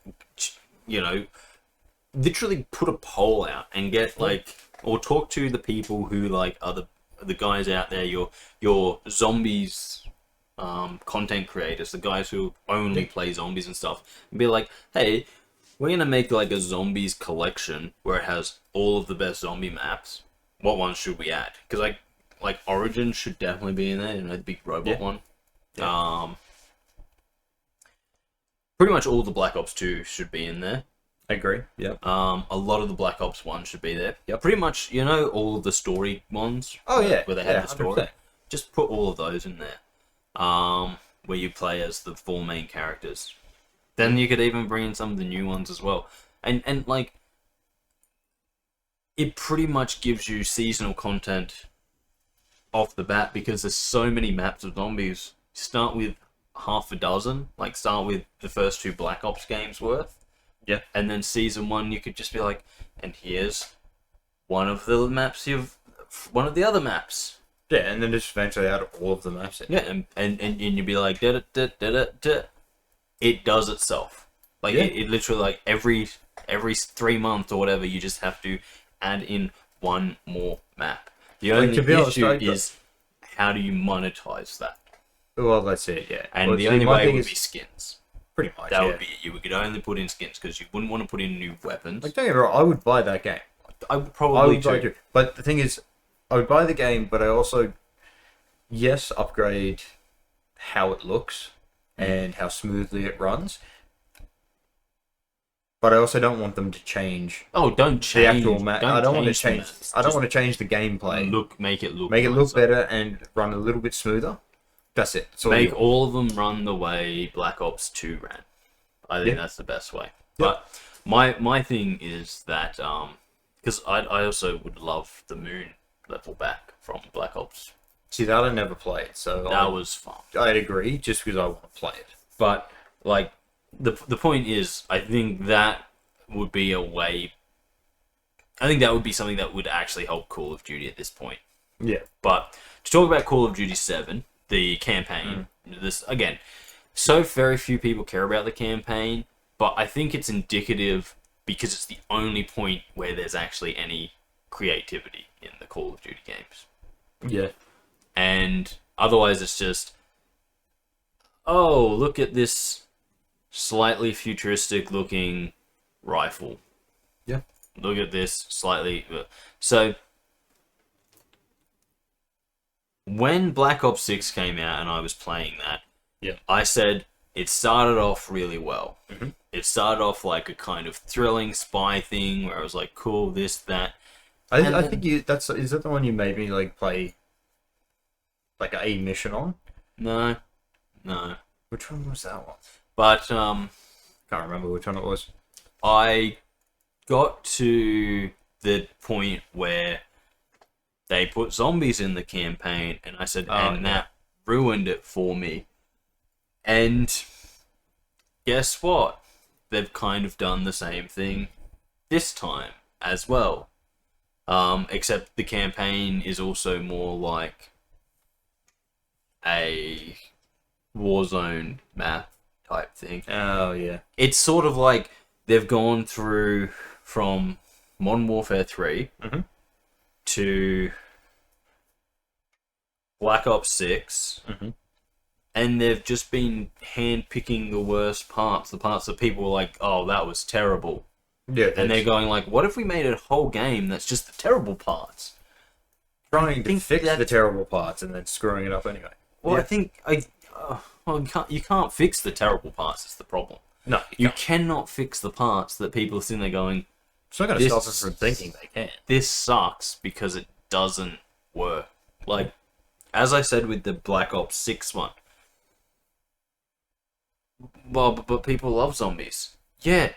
S1: literally put a poll out and get, like, or talk to the people who, like, are the guys out there, your zombies content creators, the guys who only play zombies and stuff, and be like, hey, we're going to make, like, a zombies collection where it has all of the best zombie maps. What ones should we add? Because, like Origin should definitely be in there, the big robot one. Yeah. Pretty much all the Black Ops 2 should be in there.
S2: I agree. Yeah.
S1: A lot of the Black Ops 1 should be there.
S2: Yep.
S1: Pretty much, all of the story ones.
S2: Oh yeah.
S1: Where they have the story.
S2: 100%.
S1: Just put all of those in there. Where you play as the 4 main characters. Then you could even bring in some of the new ones as well. And like, it pretty much gives you seasonal content off the bat because there's so many maps of zombies. Start with half a dozen. Like, start with the first 2 Black Ops games worth.
S2: Yeah.
S1: And then season 1, you could just be like, and here's one of the maps one of the other maps.
S2: Yeah, and then just eventually add all of the maps in.
S1: Yeah, and you'd be like, it does itself. Like, it literally, like, every 3 months or whatever, you just have to add in one more map. The only issue is, how do you monetize that?
S2: Well, that's it, yeah.
S1: And the only way would be skins.
S2: Pretty much,
S1: that would be it. You could only put in skins, because you wouldn't want to put in new weapons.
S2: Like, don't get me wrong, I would buy that game.
S1: I would probably
S2: too. But the thing is, I would buy the game, but I also, upgrade how it looks and how smoothly it runs. But I also don't want them to change.
S1: Oh, don't change
S2: the actual map. I don't want to change. I don't want to change the gameplay.
S1: Make it look
S2: better and run a little bit smoother. That's it.
S1: Make all of them run the way Black Ops 2 ran. I think that's the best way. But my thing is that because I also would love the moon level back from Black Ops.
S2: See, that I never played, so
S1: that was fun.
S2: I'd agree, just because I want to play it.
S1: But like the point is, I think that would be a way. I think that would be something that would actually help Call of Duty at this point.
S2: Yeah.
S1: But to talk about Call of Duty 7, the campaign, this again, so very few people care about the campaign, but I think it's indicative because it's the only point where there's actually any creativity in the Call of Duty games.
S2: Yeah.
S1: And otherwise it's just, oh, look at this slightly futuristic looking rifle.
S2: Yeah.
S1: Look at this slightly... So, when Black Ops 6 came out and I was playing that, I said it started off really well.
S2: Mm-hmm.
S1: It started off like a kind of thrilling spy thing where I was like, cool, this, that.
S2: I think is that the one you made me like play like a mission on?
S1: No.
S2: Which one was that one?
S1: But
S2: can't remember which one it was.
S1: I got to the point where they put zombies in the campaign, and I said, that ruined it for me. And guess what? They've kind of done the same thing this time as well. Except the campaign is also more like a Warzone map type thing.
S2: Oh, yeah.
S1: It's sort of like they've gone through from Modern Warfare 3 to Black Ops 6, and they've just been hand-picking the worst parts, the parts that people were like, oh, that was terrible.
S2: Yeah,
S1: and they're going like, what if we made a whole game that's just the terrible parts?
S2: Trying to fix the terrible parts and then screwing it up anyway.
S1: Well, I think you can't fix the terrible parts. Is the problem?
S2: No,
S1: you cannot fix the parts that people are sitting there going,
S2: It's not going to stop them from thinking they can.
S1: This sucks because it doesn't work. Like, as I said with the Black Ops 6 one. Well, but people love zombies. Yeah,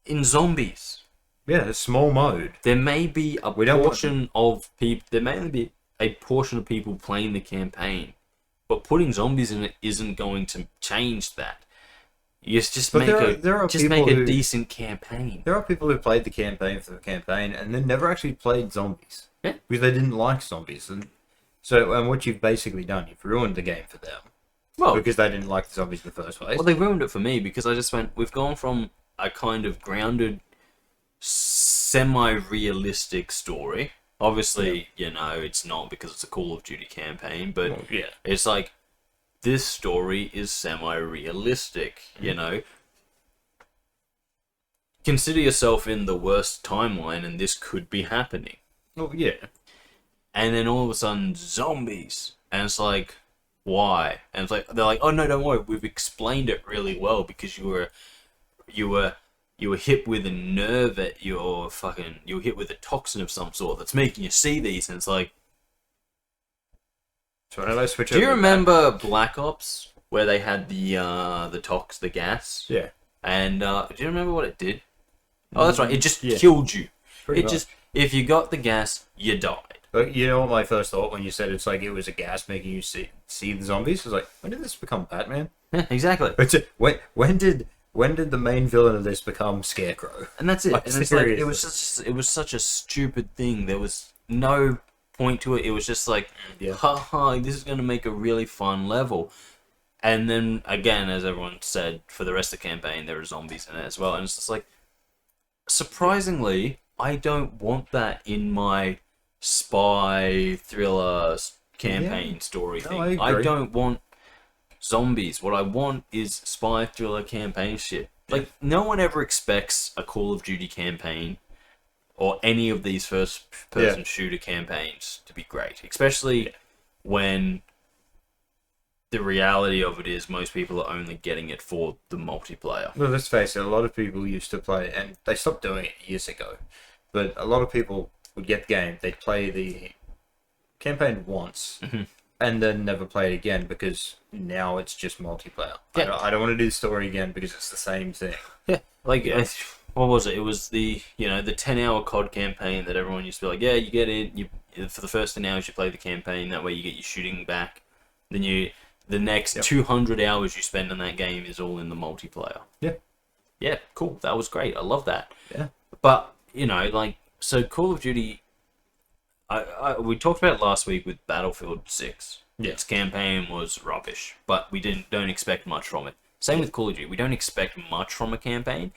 S1: in zombies.
S2: Yeah, it's small mode.
S1: There may be a portion of people. There may be a portion of people playing the campaign, but putting zombies in it isn't going to change that. You just make a decent campaign.
S2: There are people who played the campaign for the campaign and then never actually played zombies.
S1: Yeah,
S2: because they didn't like zombies, and what you've basically done, you've ruined the game for them. Well, because they didn't like the zombies in the first place.
S1: Well, they ruined it for me because I just went. We've gone from a kind of grounded, semi-realistic story. Obviously, it's not because it's a Call of Duty campaign, but it's like this story is semi-realistic. Consider yourself in the worst timeline, and this could be happening.
S2: Oh yeah.
S1: And then all of a sudden, zombies, and it's like, why? And it's like they're like, oh no, don't worry, we've explained it really well because you were hit with a nerve at you were hit with a toxin of some sort that's making you see these, and it's like,
S2: so when I switch
S1: do you remember Black Ops where they had the gas?
S2: Yeah.
S1: And do you remember what it did? Oh, that's right. It just killed you. If you got the gas, you died.
S2: But you know what my first thought when you said it's like it was a gas making you see the zombies? I was like, when did this become Batman?
S1: Yeah, exactly.
S2: When did the main villain of this become Scarecrow?
S1: And that's it. Like, and it's like, it was such a stupid thing. There was no point to it. It was just like, haha, this is going to make a really fun level. And then again, as everyone said, for the rest of the campaign, there are zombies in it as well. And it's just like, surprisingly, I don't want that in my spy thriller campaign story thing. I don't want zombies. What I want is spy thriller campaign shit. Like, no one ever expects a Call of Duty campaign or any of these first person shooter campaigns to be great, especially when the reality of it is most people are only getting it for the multiplayer.
S2: Well, let's face it, a lot of people used to play, and they stopped doing it years ago, but a lot of people would get the game, they'd play the campaign once, and then never play it again because now it's just multiplayer. Yeah. I don't want to do the story again because it's the same thing.
S1: Yeah, like, what was it? It was the 10-hour COD campaign that everyone used to be like, yeah, you get it, for the first 10 hours you play the campaign, that way you get your shooting back, then the next 200 hours you spend on that game is all in the multiplayer. Yeah. Yeah, cool. That was great. I love that.
S2: Yeah.
S1: But, so Call of Duty, we talked about it last week with Battlefield 6. Yeah. Its campaign was rubbish, but we don't expect much from it. Same with Call of Duty. We don't expect much from a campaign.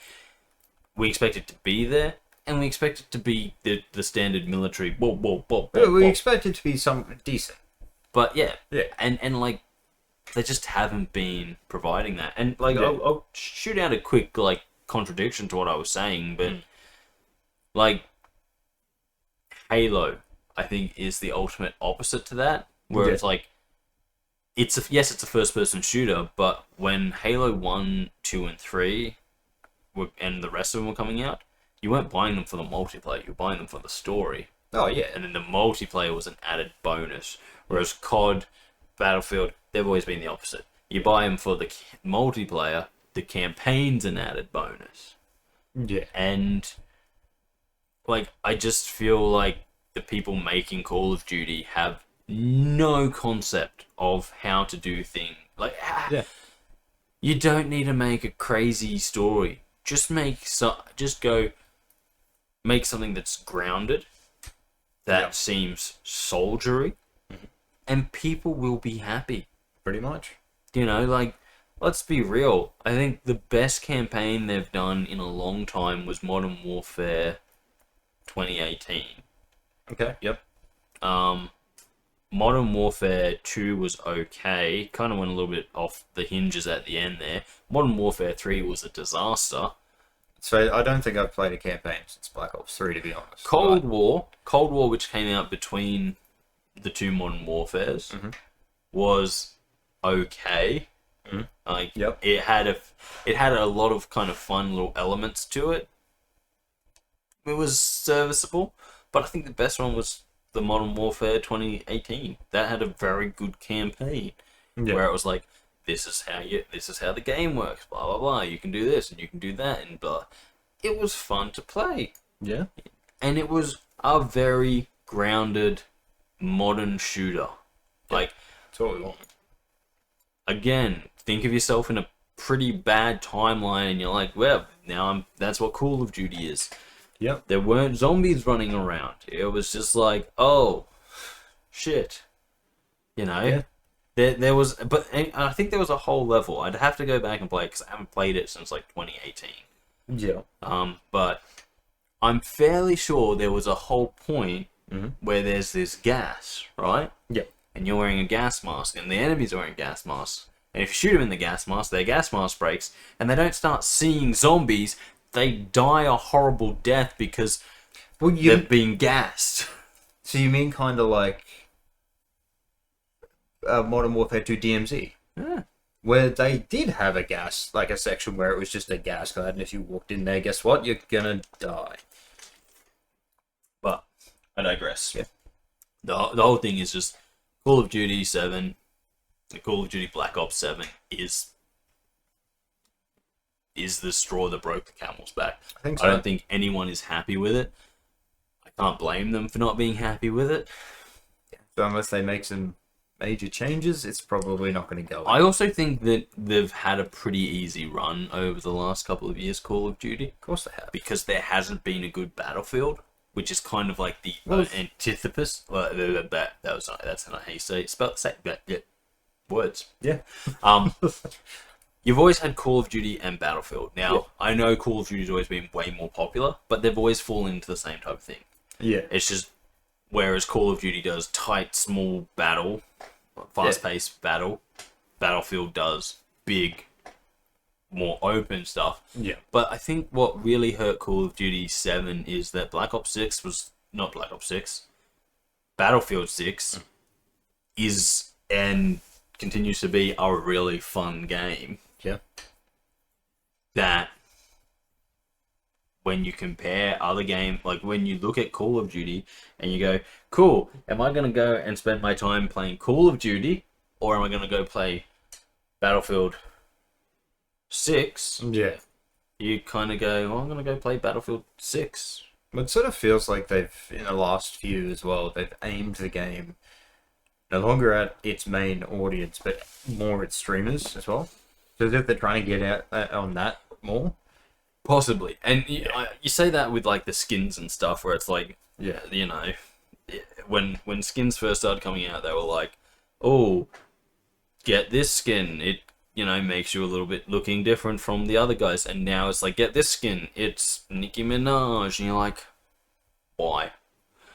S1: We expect it to be there, and we expect it to be the standard military.
S2: We expect it to be something decent.
S1: But yeah. And like, they just haven't been providing that. And like, I'll shoot out a quick like contradiction to what I was saying, but like, Halo, I think, is the ultimate opposite to that, where it's like, it's a first-person shooter, but when Halo 1, 2, and 3 and the rest of them were coming out, you weren't buying them for the multiplayer, you were buying them for the story.
S2: Oh, yeah.
S1: And then the multiplayer was an added bonus, whereas COD, Battlefield, they've always been the opposite. You buy them for the multiplayer, the campaign's an added bonus.
S2: Yeah.
S1: And like, I just feel like the people making Call of Duty have no concept of how to do things. Like, you don't need to make a crazy story. Just make something that's grounded, that seems soldiery, and people will be happy.
S2: Pretty much.
S1: Like, let's be real. I think the best campaign they've done in a long time was Modern Warfare 2018.
S2: Okay, yep.
S1: Modern Warfare 2 was okay. Kind of went a little bit off the hinges at the end there. Modern Warfare 3 was a disaster.
S2: So I don't think I've played a campaign since Black Ops 3, to be honest.
S1: Cold War, which came out between the two Modern Warfares, was okay. Like, it had a lot of kind of fun little elements to it. was serviceable, but I think the best one was the Modern Warfare 2018. That had a very good campaign where it was like, this is how the game works, blah blah blah. You can do this and you can do that and blah. It was fun to play.
S2: Yeah.
S1: And it was a very grounded modern shooter. Like,
S2: that's what we want.
S1: Again, think of yourself in a pretty bad timeline and you're like, well, that's what Call of Duty is.
S2: Yep.
S1: There weren't zombies running around. It was just like, oh, shit. You know?
S2: Yeah.
S1: There was, but I think there was a whole level. I'd have to go back and play it because I haven't played it since like 2018.
S2: Yeah.
S1: But I'm fairly sure there was a whole point where there's this gas, right?
S2: Yeah.
S1: And you're wearing a gas mask, and the enemies are wearing gas masks. And if you shoot them in the gas mask, their gas mask breaks, and they don't start seeing zombies. They die a horrible death because they're being gassed.
S2: So you mean kind of like Modern Warfare 2 DMZ?
S1: Yeah.
S2: Where they did have a gas, like a section where it was just a gas cloud, and if you walked in there, guess what? You're gonna die.
S1: But I digress.
S2: Yeah.
S1: The whole thing is just Call of Duty 7, the Call of Duty Black Ops 7 is the straw that broke the camel's back.
S2: I think so.
S1: I don't think anyone is happy with it. I can't blame them for not being happy with it.
S2: So unless they make some major changes, it's probably not going to go.
S1: I also think that they've had a pretty easy run over the last couple of years, Call of Duty.
S2: Of course they have.
S1: Because there hasn't been a good Battlefield, which is kind of like the antithesis. That's not how you say it. Words.
S2: Yeah.
S1: You've always had Call of Duty and Battlefield. Now, I know Call of Duty's always been way more popular, but they've always fallen into the same type of thing.
S2: Yeah.
S1: It's just, whereas Call of Duty does tight, small battle, fast-paced battle, Battlefield does big, more open stuff.
S2: Yeah.
S1: But I think what really hurt Call of Duty 7 is that Black Ops 6 was not Black Ops 6. Battlefield 6 is and continues to be a really fun game.
S2: Yeah.
S1: That when you compare other games, like when you look at Call of Duty and you go, cool, am I going to go and spend my time playing Call of Duty or am I going to go play Battlefield 6?
S2: Yeah.
S1: You kind of go, well, I'm going to go play Battlefield 6.
S2: It sort of feels like they've, in the last few as well, they've aimed the game no longer at its main audience, but more its streamers as well. So as if they're trying to get out on that more.
S1: Possibly. And you say that with like the skins and stuff where it's like,
S2: Yeah.
S1: you know, when skins first started coming out, they were like, oh, get this skin. It, you know, makes you a little bit looking different from the other guys. And now it's like, get this skin. It's Nicki Minaj. And you're like, why?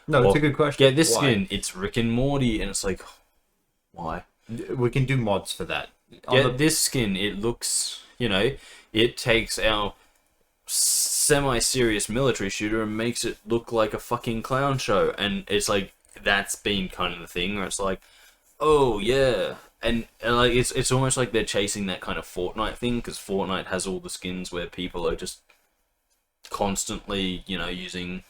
S2: No, it's a good question.
S1: Get this
S2: Why?
S1: skin. It's Rick and Morty. And it's like, why?
S2: We can do mods for that.
S1: Get this skin. It looks, you know, it takes our semi-serious military shooter and makes it look like a fucking clown show. And it's like, that's been kind of the thing where it's like, oh yeah. And like it's almost like they're chasing that kind of Fortnite thing, because Fortnite has all the skins where people are just constantly, you know, using.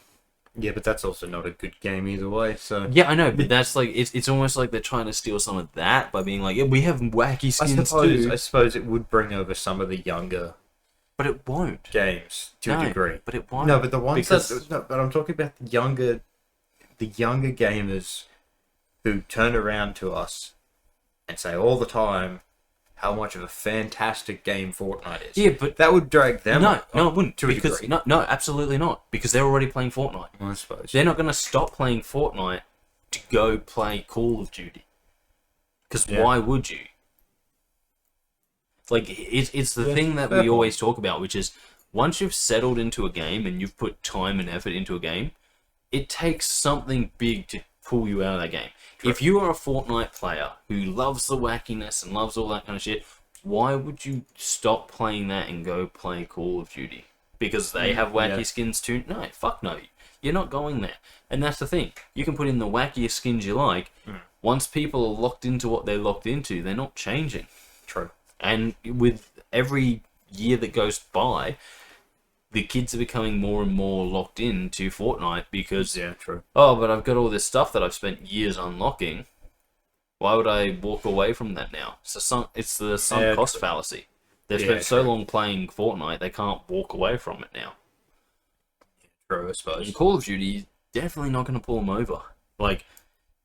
S2: Yeah, but that's also not a good game either way. So
S1: Yeah, I know, but that's like it's almost like they're trying to steal some of that by being like, yeah, we have wacky skins too.
S2: I suppose it would bring over some of the younger
S1: But it won't.
S2: games to a degree.
S1: But it won't.
S2: No, but the ones
S1: because
S2: but I'm talking about the younger gamers who turn around to us and say all the time how much of a fantastic game Fortnite is.
S1: Yeah, but
S2: that would drag them.
S1: no, it wouldn't.
S2: To a
S1: Because
S2: degree.
S1: no, absolutely not. Because they're already playing Fortnite.
S2: I suppose.
S1: They're not going to stop playing Fortnite to go play Call of Duty. Because why would you? Like, it's the thing that we always talk about, which is once you've settled into a game and you've put time and effort into a game, it takes something big to pull you out of that game. True. If you are a Fortnite player who loves the wackiness and loves all that kind of shit, why would you stop playing that and go play Call of Duty? Because they have wacky skins too? No, fuck no. You're not going there. And that's the thing. You can put in the wackiest skins you like. Once people are locked into what they're locked into, they're not changing.
S2: True.
S1: And with every year that goes by, the kids are becoming more and more locked into Fortnite because,
S2: Yeah, true.
S1: oh, but I've got all this stuff that I've spent years unlocking. Why would I walk away from that now? It's the sunk cost fallacy. They've spent so long playing Fortnite, they can't walk away from it now.
S2: True, I suppose.
S1: And Call of Duty, definitely not going to pull them over. Like,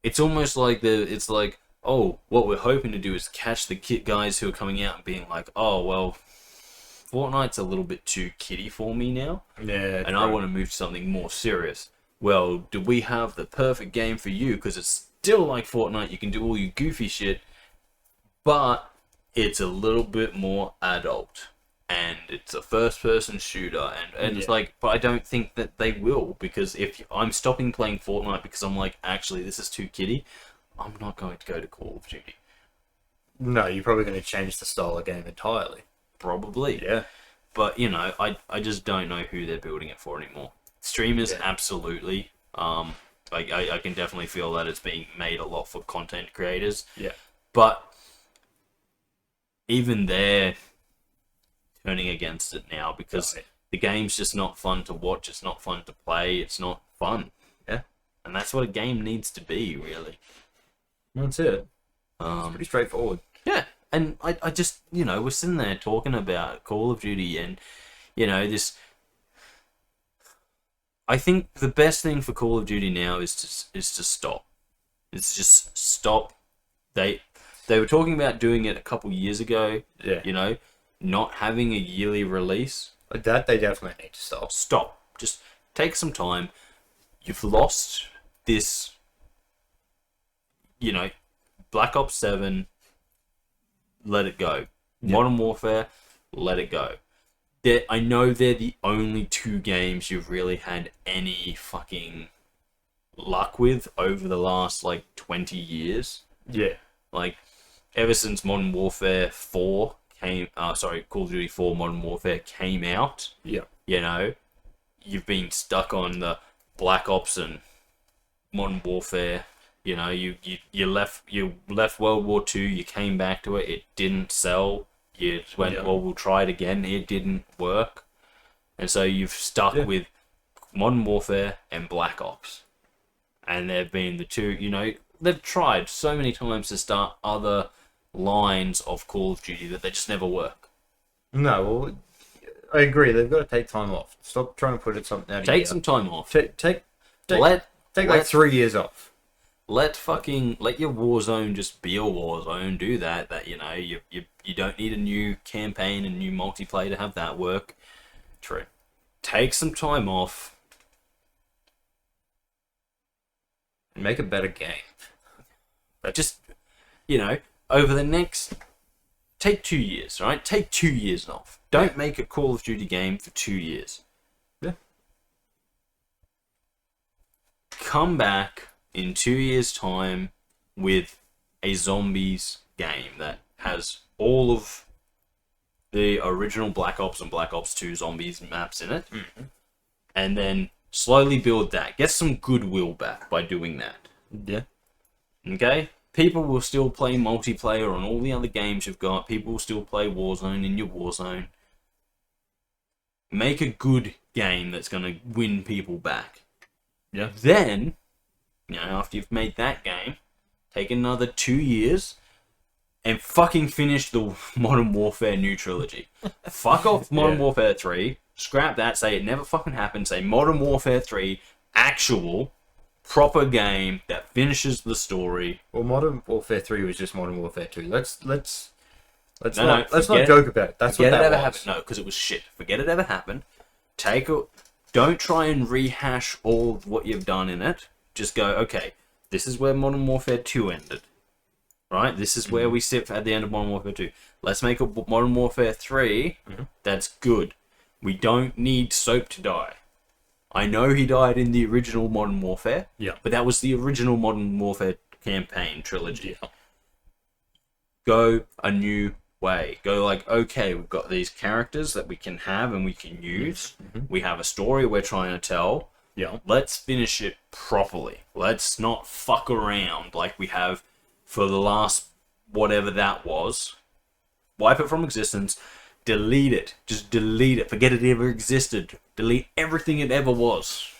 S1: it's almost like it's like, oh, what we're hoping to do is catch the guys who are coming out and being like, oh, well, Fortnite's a little bit too kiddie for me now.
S2: Yeah,
S1: and I want to move to something more serious. Well, do we have the perfect game for you? Because it's still like Fortnite, you can do all your goofy shit, but it's a little bit more adult. And it's a first-person shooter, and it's like, but I don't think that they will, because if I'm stopping playing Fortnite because I'm like, actually, this is too kiddie, I'm not going to go to Call of Duty.
S2: No, you're probably going to change the style of game entirely.
S1: Probably.
S2: Yeah.
S1: But, you know, I just don't know who they're building it for anymore. Streamers, absolutely. I can definitely feel that it's being made a lot for content creators.
S2: Yeah.
S1: But even they're turning against it now because the game's just not fun to watch. It's not fun to play. It's not fun.
S2: Yeah.
S1: And that's what a game needs to be, really.
S2: That's it. It's pretty straightforward.
S1: Yeah. And I just, you know, we're sitting there talking about Call of Duty and, you know, this... I think the best thing for Call of Duty now is to stop. It's just stop. They were talking about doing it a couple years ago.
S2: Yeah.
S1: You know, not having a yearly release.
S2: That they definitely need to stop.
S1: Stop. Just take some time. You've lost this, you know, Black Ops 7, let it go. Yep. Modern Warfare, let it go. I know they're the only two games you've really had any fucking luck with over the last, like, 20 years.
S2: Yeah.
S1: Like, ever since Modern Warfare 4 Call of Duty 4 Modern Warfare came out,
S2: yeah,
S1: you know, you've been stuck on the Black Ops and Modern Warfare. You know, you left World War II, you came back to it didn't sell. You went, well, we'll try it again. It didn't work, and so you've stuck with Modern Warfare and Black Ops, and they've been the two. You know, they've tried so many times to start other lines of Call of Duty that they just never work.
S2: No, well, I agree. They've got to take time off. Stop trying to put it something out.
S1: Take some time off.
S2: Take like 3 years off.
S1: Let your Warzone just be a Warzone. Do that. That, you know, you don't need a new campaign and new multiplayer to have that work.
S2: True.
S1: Take some time off.
S2: Make a better game.
S1: But just, you know, over the next... Take 2 years, right? Take 2 years off. Don't make a Call of Duty game for 2 years.
S2: Yeah.
S1: Come back in 2 years' time with a zombies game that has all of the original Black Ops and Black Ops 2 zombies maps in it.
S2: Mm-hmm.
S1: And then slowly build that. Get some goodwill back by doing that.
S2: Yeah.
S1: Okay? People will still play multiplayer on all the other games you've got. People will still play Warzone in your Warzone. Make a good game that's going to win people back.
S2: Yeah.
S1: Then, you know, after you've made that game, take another 2 years and fucking finish the Modern Warfare new trilogy. Fuck off Modern Warfare 3. Scrap that. Say it never fucking happened. Say Modern Warfare 3, actual, proper game that finishes the story.
S2: Well, Modern Warfare 3 was just Modern Warfare 2. Let's not
S1: forget
S2: joke about it. That's what that
S1: ever
S2: was.
S1: happened. No, because it was shit. Forget it ever happened. Don't try and rehash all of what you've done in it. Just go, okay, this is where Modern Warfare 2 ended. Right? This is where we sit at the end of Modern Warfare 2. Let's make a Modern Warfare 3 that's good. We don't need Soap to die. I know he died in the original Modern Warfare, but that was the original Modern Warfare campaign trilogy. Yeah. Go a new way. Go like, okay, we've got these characters that we can have and we can use. Mm-hmm. We have a story we're trying to tell.
S2: Yeah.
S1: Let's finish it properly. Let's not fuck around like we have for the last whatever that was. Wipe it from existence. delete it. Just delete it. Forget it ever existed. Delete everything it ever was.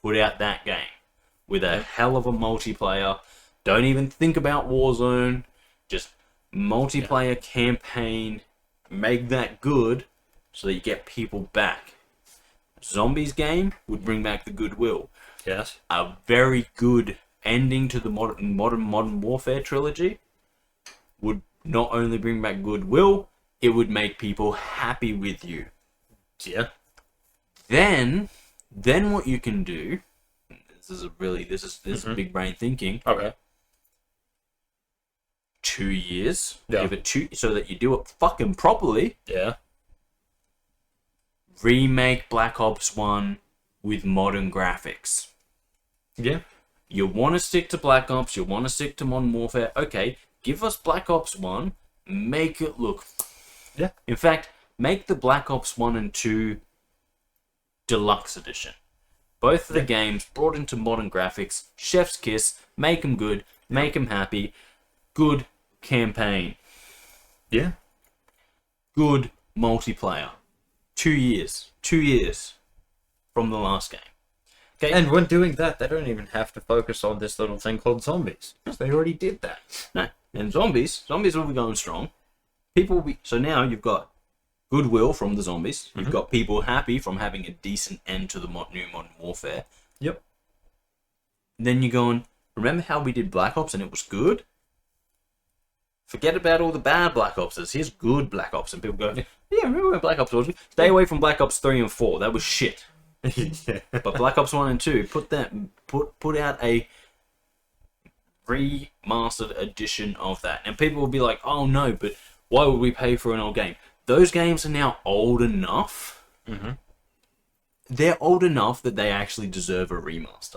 S1: Put out that game with a hell of a multiplayer. Don't even think about Warzone. Just multiplayer campaign. Make that good so that you get people back. Zombies game would bring back the goodwill.
S2: Yes.
S1: A very good ending to the modern warfare trilogy would not only bring back goodwill, it would make people happy with you.
S2: Yeah.
S1: Then what you can do, this is big brain thinking.
S2: Okay.
S1: 2 years,
S2: Yeah.
S1: give it two, so that you do it fucking properly.
S2: Yeah.
S1: Remake Black Ops 1 with modern graphics.
S2: Yeah.
S1: You want to stick to Black Ops, you want to stick to Modern Warfare, okay, give us Black Ops 1, make it look...
S2: Yeah.
S1: In fact, make the Black Ops 1 and 2 Deluxe Edition. Both of the games brought into modern graphics, chef's kiss, make them good, make them happy, good campaign,
S2: Yeah.
S1: good multiplayer. 2 years. 2 years from the last game. Okay.
S2: And when doing that, they don't even have to focus on this little thing called zombies. They already did that.
S1: No. And zombies will be going strong. People will be... So now you've got goodwill from the zombies. You've got people happy from having a decent end to the new Modern Warfare.
S2: Yep.
S1: Then you're going, remember how we did Black Ops and it was good? Forget about all the bad Black Opses. Here's good Black Ops. And people go, yeah, remember when Black Ops was? Stay away from Black Ops 3 and 4. That was shit.
S2: Yeah.
S1: But Black Ops 1 and 2, put out a remastered edition of that. And people will be like, oh no, but why would we pay for an old game? Those games are now old enough.
S2: Mm-hmm.
S1: They're old enough that they actually deserve a remaster.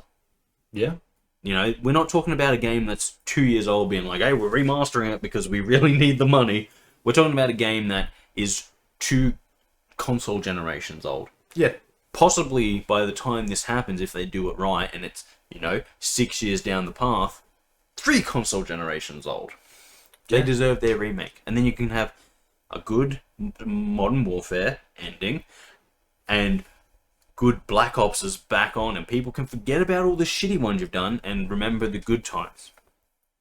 S2: Yeah.
S1: You know, we're not talking about a game that's 2 years old being like, hey, we're remastering it because we really need the money. We're talking about a game that is 2 console generations old.
S2: Yeah.
S1: Possibly by the time this happens, if they do it right, and it's, 6 years down the path, 3 console generations old. They deserve their remake. And then you can have a good Modern Warfare ending, and good Black Ops is back on, and people can forget about all the shitty ones you've done and remember the good times.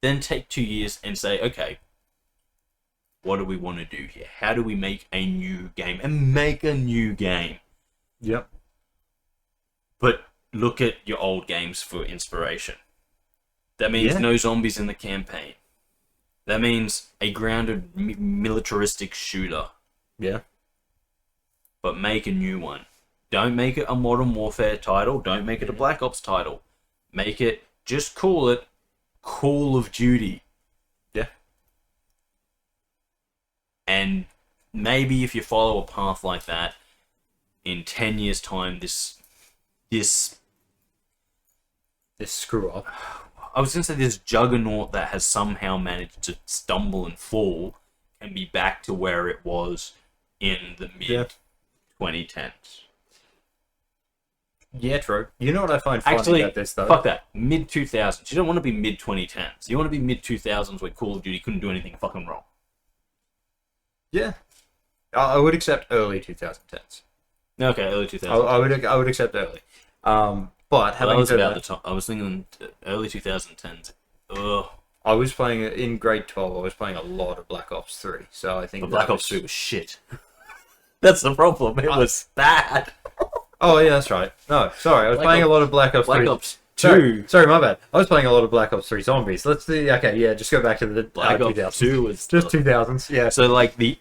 S1: Then take 2 years and say, okay, what do we want to do here? How do we make a new game? And make a new game.
S2: Yep.
S1: But look at your old games for inspiration. That means no zombies in the campaign. That means a grounded militaristic shooter.
S2: Yeah.
S1: But make a new one. Don't make it a Modern Warfare title. Don't make it a Black Ops title. Make it, just call it Call of Duty.
S2: Yeah.
S1: And maybe if you follow a path like that, in 10 years' time, this
S2: screw up.
S1: I was going to say this juggernaut that has somehow managed to stumble and fall can be back to where it was in the mid-2010s.
S2: Yeah, true. You know what I find funny about this, though?
S1: Fuck that. Mid-2000s. You don't want to be mid-2010s. You want to be mid-2000s where Call of Duty couldn't do anything fucking wrong.
S2: Yeah. I would accept early 2010s.
S1: Okay, early 2000s.
S2: I would accept early. But having
S1: was about the time. I was thinking early 2010s. Ugh.
S2: I was playing in grade 12. I was playing a lot of Black Ops 3. So I think
S1: But Black Ops 3 was shit. That's the problem. It was bad.
S2: Oh yeah, that's right. No, sorry. I was playing a lot of Black Ops 3.
S1: Black Ops 2.
S2: Sorry, my bad. I was playing a lot of Black Ops 3 Zombies. Let's do. Okay, yeah. Just go back to the
S1: Black Ops
S2: 2000s.
S1: 2 was
S2: Just 2000s. Yeah.
S1: So like the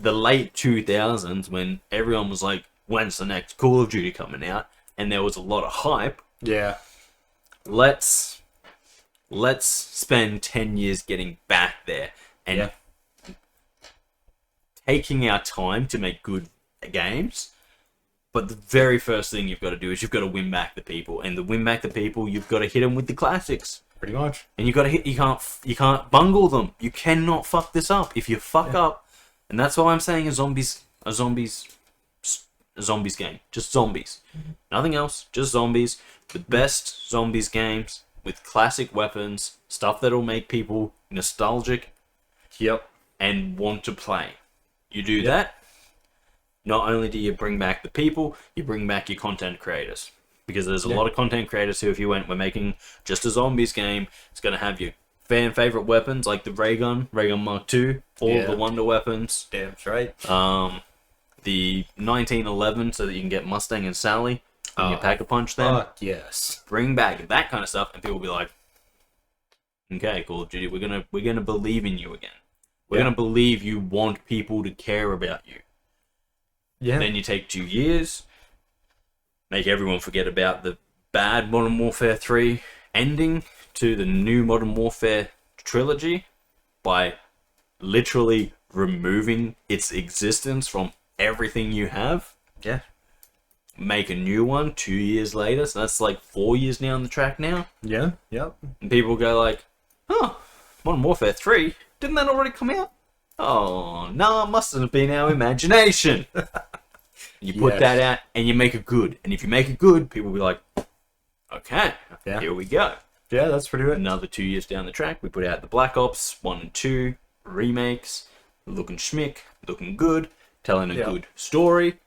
S1: late 2000s when everyone was like, when's the next Call of Duty coming out? And there was a lot of hype.
S2: Yeah.
S1: Let's spend 10 years getting back there and taking our time to make good games. But the very first thing you've got to do is you've got to win back the people, and to win back the people, you've got to hit them with the classics.
S2: Pretty much.
S1: And you got to hit. You can't bungle them. You cannot fuck this up. If you fuck up, and that's why I'm saying a zombies game. Just zombies. Nothing else. Just zombies. The best zombies games with classic weapons, stuff that'll make people nostalgic.
S2: Yep.
S1: And want to play. You do that, not only do you bring back the people, you bring back your content creators. Because there's a lot of content creators who, if you went, we're making just a zombies game, it's going to have your fan favorite weapons like the ray gun Mark II, all of the wonder weapons.
S2: Damn straight.
S1: The 1911 so that you can get Mustang and Sally when you pack a punch them.
S2: Yes.
S1: Bring back that kind of stuff, and people will be like, okay, Call of Duty, we're gonna believe in you again. We're gonna believe you want people to care about you.
S2: Yeah.
S1: Then you take 2 years, make everyone forget about the bad Modern Warfare 3 ending to the new Modern Warfare trilogy by literally removing its existence from everything you have.
S2: Yeah.
S1: Make a new one 2 years later, so that's like 4 years down the track now.
S2: Yeah. Yep.
S1: And people go like, oh, Modern Warfare 3? Didn't that already come out? Oh, no, it must have been our imagination. You put that out and you make it good. And if you make it good, people will be like, okay, here we go.
S2: Yeah, that's pretty good.
S1: Another 2 years down the track, we put out the Black Ops 1 and 2 remakes, looking schmick, looking good, telling a good story.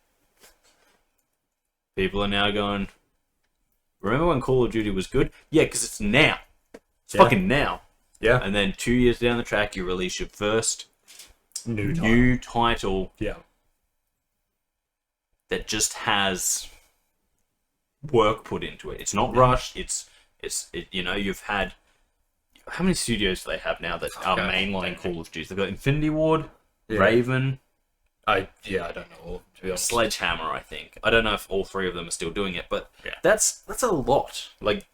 S1: People are now going, remember when Call of Duty was good? Yeah, because it's now. It's fucking now.
S2: Yeah.
S1: And then 2 years down the track, you release your first
S2: new
S1: title
S2: Yeah.
S1: that just has work put into it. It's not rushed. It's you know, you've had, how many studios do they have now that are mainline Call of Duty? They've got Infinity Ward, Raven.
S2: I don't know all, to be honest.
S1: Sledgehammer, I think. I don't know if all three of them are still doing it, but that's a lot. Like,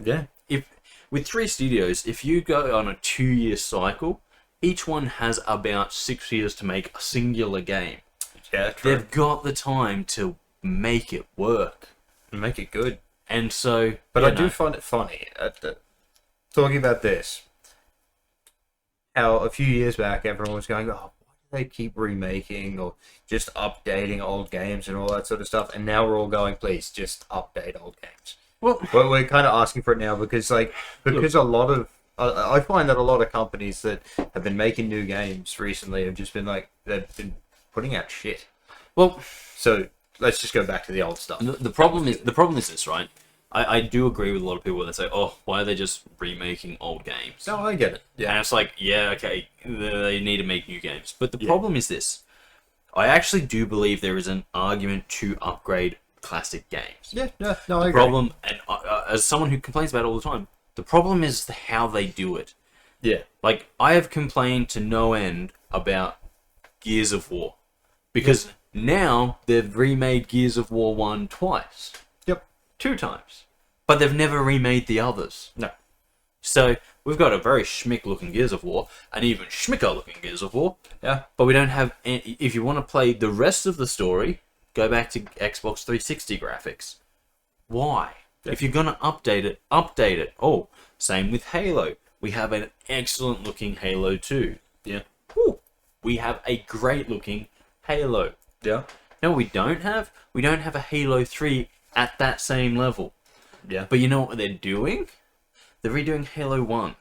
S1: if with 3 studios, if you go on a 2-year cycle, each one has about 6 years to make a singular game.
S2: Yeah, true.
S1: They've got the time to make it work.
S2: Make it good.
S1: And so...
S2: But I do find it funny, talking about this, how a few years back everyone was going, oh, why do they keep remaking or just updating old games and all that sort of stuff? And now we're all going, please, just update old games. Well, we're kind of asking for it now because a lot of... I find that a lot of companies that have been making new games recently have just been like, they've been putting out shit.
S1: Well...
S2: So... Let's just go back to the old stuff.
S1: The problem is this, right? I do agree with a lot of people that say, oh, why are they just remaking old games?
S2: No, I get it. Yeah.
S1: And it's like, yeah, okay, they need to make new games. But the problem is this. I actually do believe there is an argument to upgrade classic games.
S2: Yeah, no, I agree.
S1: Problem, and as someone who complains about it all the time, the problem is how they do it.
S2: Yeah.
S1: Like, I have complained to no end about Gears of War. Because... Now, they've remade Gears of War 1 twice.
S2: Yep.
S1: 2 times. But they've never remade the others.
S2: No.
S1: So, we've got a very schmick-looking Gears of War, an even schmicker-looking Gears of War.
S2: Yeah.
S1: But we don't have any... If you want to play the rest of the story, go back to Xbox 360 graphics. Why? Yeah. If you're going to update it, update it. Oh, same with Halo. We have an excellent-looking Halo 2.
S2: Yeah.
S1: Woo. We have a great-looking Halo.
S2: Yeah.
S1: No, we don't have. We don't have a Halo 3 at that same level.
S2: Yeah.
S1: But you know what they're doing? They're redoing Halo 1.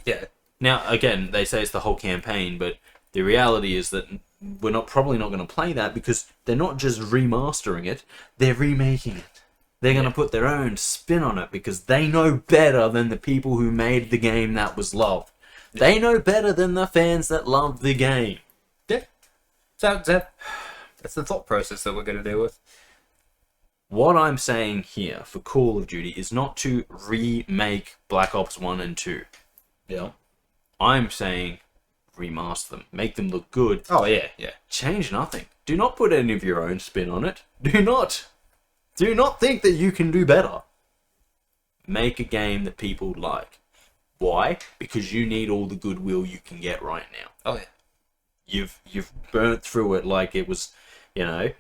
S2: Yeah.
S1: Now, again, they say it's the whole campaign, but the reality is that we're probably not going to play that because they're not just remastering it, they're remaking it. They're going to put their own spin on it because they know better than the people who made the game that was loved. Yeah. They know better than the fans that love the game.
S2: Yeah. So that's the thought process that we're going to deal with.
S1: What I'm saying here for Call of Duty is not to remake Black Ops 1 and 2.
S2: Yeah.
S1: I'm saying remaster them. Make them look good.
S2: Oh, yeah.
S1: Change nothing. Do not put any of your own spin on it. Do not think that you can do better. Make a game that people like. Why? Because you need all the goodwill you can get right now.
S2: Oh, yeah.
S1: You've burnt through it like it was, like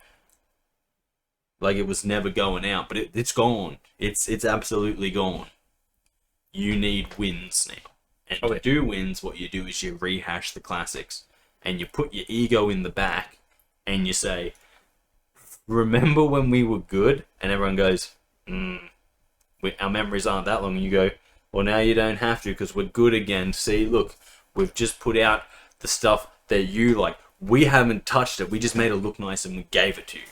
S1: it was never going out, but it's gone. It's absolutely gone. You need wins now. And to do wins, what you do is you rehash the classics. And you put your ego in the back and you say, remember when we were good? And everyone goes, our memories aren't that long. And you go, well, now you don't have to because we're good again. See, look, we've just put out the stuff that you like. We haven't touched it. We just made it look nice and we gave it to you.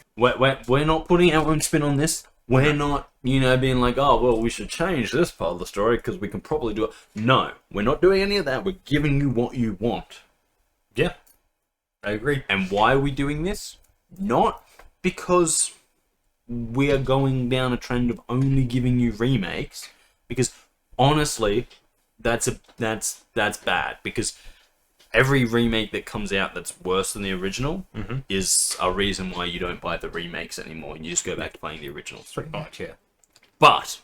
S1: We're not putting our own spin on this. We're not, being like, oh, well, we should change this part of the story because we can probably do it. No, we're not doing any of that. We're giving you what you want.
S2: Yeah, I agree.
S1: And why are we doing this? Not because we are going down a trend of only giving you remakes, because honestly, that's bad, because every remake that comes out that's worse than the original is a reason why you don't buy the remakes anymore and you just go back to playing the originals.
S2: Pretty much, yeah.
S1: But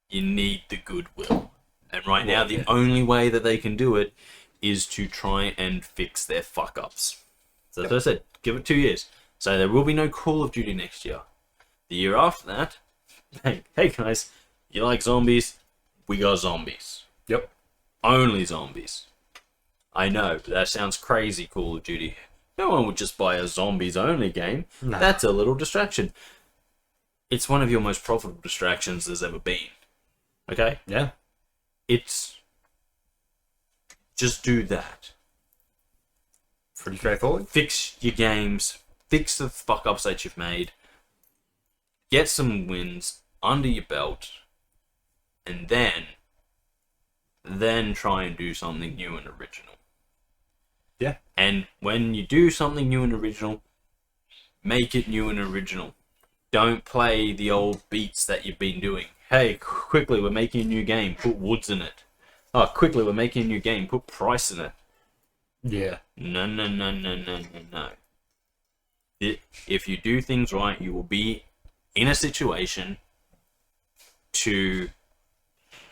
S1: you need the goodwill. And right now, the only way that they can do it is to try and fix their fuck-ups. So as I said, give it 2 years. So there will be no Call of Duty next year. The year after that, hey guys, you like zombies? We got zombies.
S2: Yep.
S1: Only zombies. I know, that sounds crazy, Call of Duty. No one would just buy a zombies-only game.
S2: Nah.
S1: That's a little distraction. It's one of your most profitable distractions there's ever been. Okay?
S2: Yeah.
S1: Just do that.
S2: Pretty straightforward.
S1: Fix your games. Fix the fuck-ups that you've made. Get some wins under your belt. And then try and do something new and original.
S2: Yeah.
S1: And when you do something new and original, make it new and original. Don't play the old beats that you've been doing. Hey, quickly, we're making a new game. Put Woods in it. Oh, quickly, we're making a new game. Put Price in it.
S2: Yeah.
S1: No. If you do things right, you will be in a situation to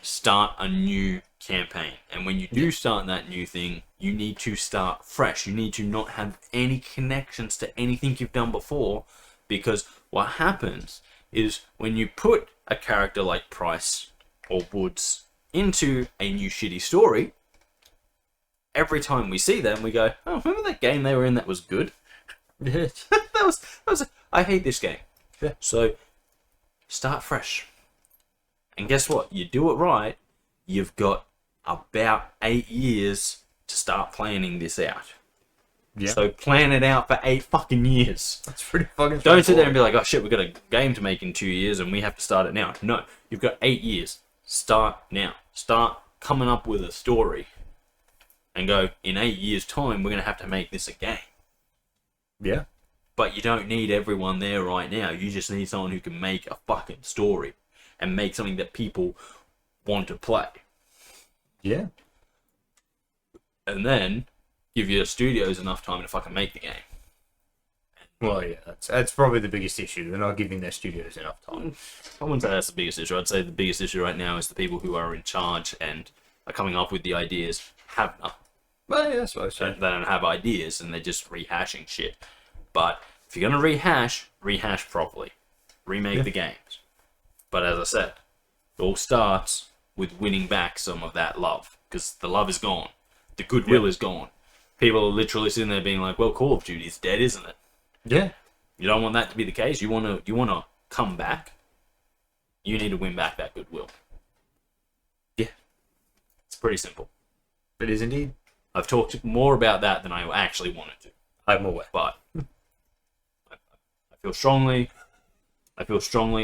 S1: start a new campaign. And when you do start that new thing, you need to start fresh. You need to not have any connections to anything you've done before, because what happens is when you put a character like Price or Woods into a new shitty story, every time we see them, we go, oh, remember that game they were in that was good? that was I hate this game.
S2: Yeah.
S1: So, start fresh. And guess what? You do it right, you've got about 8 years to start planning this out.
S2: Yeah.
S1: So plan it out for 8 fucking years.
S2: That's pretty fucking
S1: Don't sit there and be like, oh shit, we've got a game to make in 2 years and we have to start it now. No, you've got 8 years. Start now. Start coming up with a story. And go, in 8 years' time, we're going to have to make this a game.
S2: Yeah.
S1: But you don't need everyone there right now. You just need someone who can make a fucking story. And make something that people want to play.
S2: Yeah.
S1: And then give your studios enough time to fucking make the game.
S2: Well, yeah, that's probably the biggest issue. They're not giving their studios enough time.
S1: I wouldn't say that's the biggest issue. I'd say the biggest issue right now is the people who are in charge and are coming up with the ideas have nothing.
S2: Well, yeah, I suppose so.
S1: They don't have ideas and they're just rehashing shit. But if you're going to rehash properly. Remake the games. But as I said, it all starts with winning back some of that love. Because the love is gone. The goodwill is gone. People are literally sitting there being like, well, Call of Duty's dead, isn't it?
S2: Yeah.
S1: You don't want that to be the case. You want to come back. You need to win back that goodwill.
S2: Yeah.
S1: It's pretty simple.
S2: It is indeed.
S1: I've talked more about that than I actually wanted to.
S2: I'm aware.
S1: But I feel strongly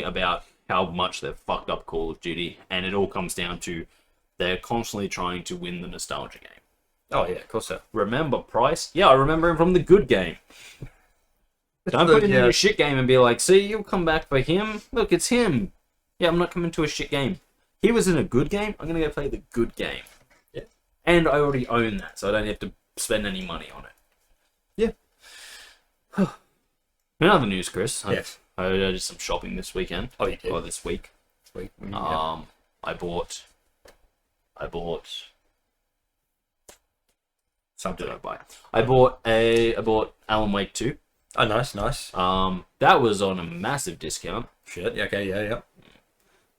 S1: about how much they've fucked up Call of Duty, and it all comes down to they're constantly trying to win the nostalgia game.
S2: Oh, yeah, of course so.
S1: Remember Price? Yeah, I remember him from the good game. Don't put him in a shit game and be like, see, you'll come back for him. Look, it's him. Yeah, I'm not coming to a shit game. He was in a good game. I'm going to go play the good game.
S2: Yeah.
S1: And I already own that, so I don't have to spend any money on it.
S2: Yeah.
S1: In other news, Chris.
S2: Yes.
S1: I did some shopping this weekend.
S2: Oh, you did?
S1: Or this week.
S2: Sweet.
S1: I bought... Something did I buy? I bought Alan Wake 2.
S2: Oh, nice.
S1: That was on a massive discount.
S2: Shit. Okay. Yeah.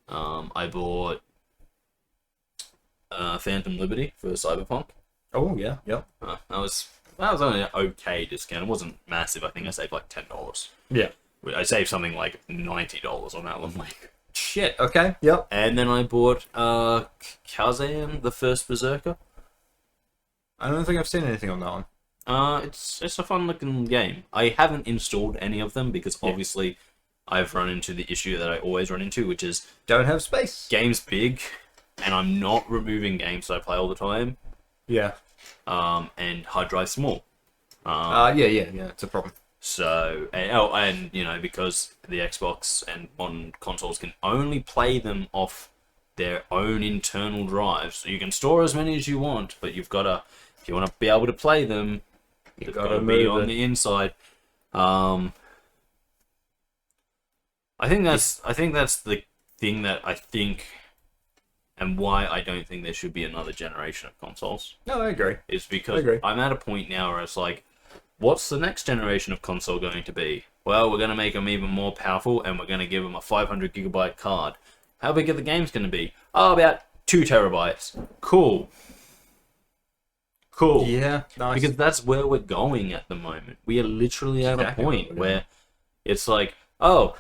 S1: I bought Phantom Liberty for Cyberpunk.
S2: Oh yeah. Yep.
S1: That was only an okay discount. It wasn't massive. I think I saved like $10.
S2: Yeah.
S1: I saved something like $90 on Alan Wake.
S2: Shit. Okay. Yep.
S1: And then I bought Kazan, the first Berserker.
S2: I don't think I've seen anything on that one.
S1: It's a fun looking game. I haven't installed any of them because obviously I've run into the issue that I always run into, which is
S2: Don't have space.
S1: games big, and I'm not removing games that I play all the time.
S2: Yeah.
S1: And hard drive small.
S2: Yeah. It's a problem.
S1: So, and you know, because the Xbox and modern consoles can only play them off their own internal drives. So you can store as many as you want, but you've got to, if you want to be able to play them, you've got to be on the inside. I think that's the thing that I think, and why I don't think there should be another generation of consoles.
S2: No, I agree.
S1: Is because I'm at a point now where it's like, what's the next generation of console going to be? Well, we're going to make them even more powerful, and we're going to give them a 500 gigabyte card. How big are the games going to be? Oh, about 2 terabytes. Cool.
S2: Yeah, nice.
S1: Because that's where we're going at the moment. We are literally at a point where it's like, oh,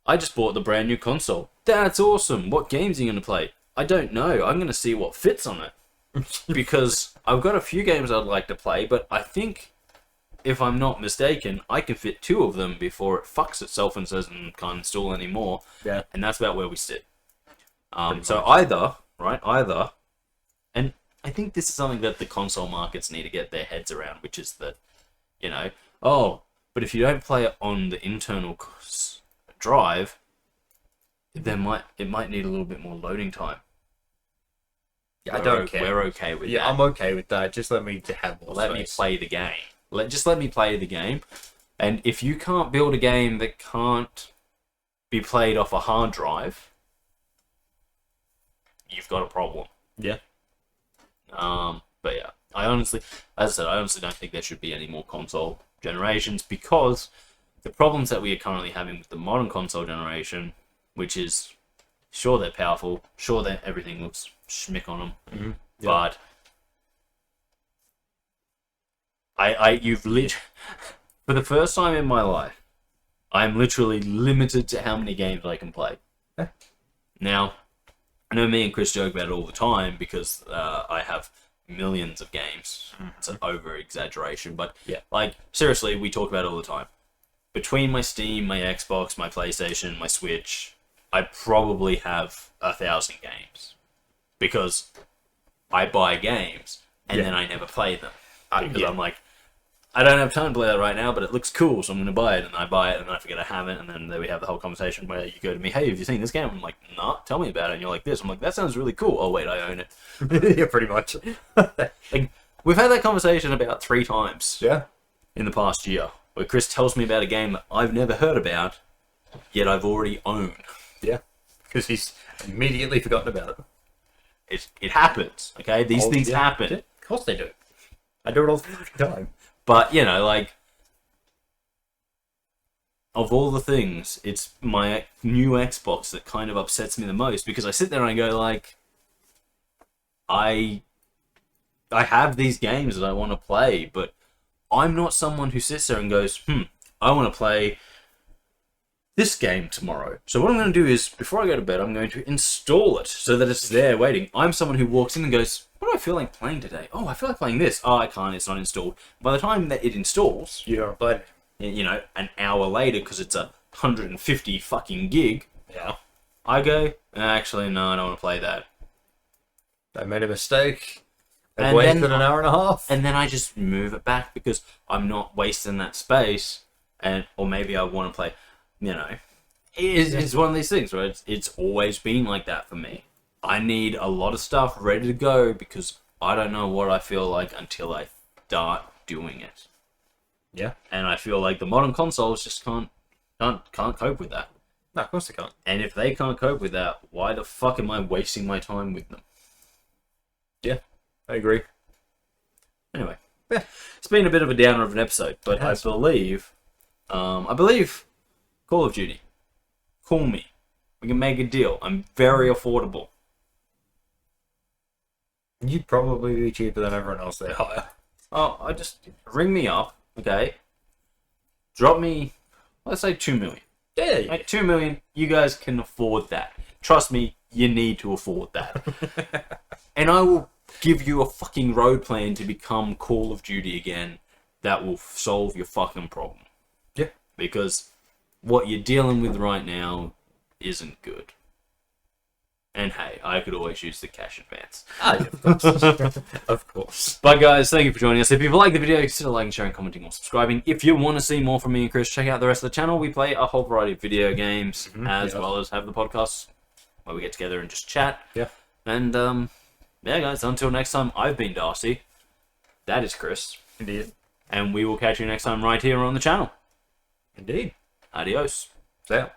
S1: I just bought the brand new console. That's awesome. What games are you going to play? I don't know. I'm going to see what fits on it. Because I've got a few games I'd like to play, but I think, if I'm not mistaken, I can fit 2 of them before it fucks itself and says can't install anymore.
S2: Yeah.
S1: And that's about where we sit. So either, and I think this is something that the console markets need to get their heads around, which is that, you know, but if you don't play it on the internal drive, it might need a little bit more loading time.
S2: Yeah, I don't care.
S1: We're okay with that.
S2: Yeah, I'm okay with that. Just let me have more
S1: Let me play the game. Let me play the game. And if you can't build a game that can't be played off a hard drive, you've got a problem.
S2: Yeah.
S1: But yeah, as I said, I honestly don't think there should be any more console generations, because the problems that we are currently having with the modern console generation, which is, sure, they're powerful, sure, that everything looks schmick on them, but for the first time in my life, I'm literally limited to how many games I can play. Now, I know me and Kris joke about it all the time because I have millions of games. It's an over-exaggeration, but like, seriously, we talk about it all the time. Between my Steam, my Xbox, my PlayStation, my Switch, I probably have 1,000 games. Because I buy games, and then I never play them. Because I'm like, I don't have time to play that right now, but it looks cool, so I'm going to buy it. And I buy it, and then I forget I have it, and then we have the whole conversation where you go to me, hey, have you seen this game? I'm like, nah, tell me about it. And you're like, this. I'm like, that sounds really cool. Oh, wait, I own it.
S2: Yeah, pretty much.
S1: Like, we've had that conversation about 3 times in the past year, where Kris tells me about a game that I've never heard about, yet I've already owned.
S2: Yeah, because he's immediately forgotten about it.
S1: It happens, okay? These things happen.
S2: Yeah, of course they do. I do it all the fucking time.
S1: But, you know, like, of all the things, it's my new Xbox that kind of upsets me the most, because I sit there and I go, like, I have these games that I want to play, but I'm not someone who sits there and goes, I want to play this game tomorrow. So what I'm going to do is, before I go to bed, I'm going to install it so that it's there waiting. I'm someone who walks in and goes, what do I feel like playing today? Oh, I feel like playing this. Oh, I can't, it's not installed. By the time that it installs,
S2: But
S1: you know, an hour later, because it's 150 fucking gig,
S2: yeah,
S1: I go, actually, no, I don't want to play that.
S2: I made a mistake. I
S1: And
S2: wasted
S1: then-
S2: an hour and a half.
S1: And then I just move it back because I'm not wasting that space, or maybe I want to play, you know. It's one of these things, right? It's always been like that for me. I need a lot of stuff ready to go because I don't know what I feel like until I start doing it.
S2: Yeah.
S1: And I feel like the modern consoles just can't cope with that.
S2: No, of course they can't.
S1: And if they can't cope with that, why the fuck am I wasting my time with them?
S2: Yeah, I agree.
S1: Anyway,
S2: Yeah.
S1: It's been a bit of a downer of an episode, but I believe Call of Duty. Call me. We can make a deal. I'm very affordable.
S2: You'd probably be cheaper than everyone else they hire.
S1: Oh, I just ring me up, okay? Drop me, let's say 2 million.
S2: Yeah,
S1: Like 2 million, you guys can afford that. Trust me, you need to afford that. And I will give you a fucking road plan to become Call of Duty again that will solve your fucking problem.
S2: Yeah.
S1: Because what you're dealing with right now isn't good. And hey, I could always use the cash advance.
S2: Ah, yeah, of course. Of course.
S1: But guys, thank you for joining us. If you like the video, consider liking, sharing, commenting, or subscribing. If you want to see more from me and Kris, check out the rest of the channel. We play a whole variety of video games, as well as have the podcasts where we get together and just chat.
S2: Yeah.
S1: And, yeah, guys, until next time, I've been Darcy. That is Kris.
S2: Indeed.
S1: And we will catch you next time right here on the channel.
S2: Indeed.
S1: Adios.
S2: So.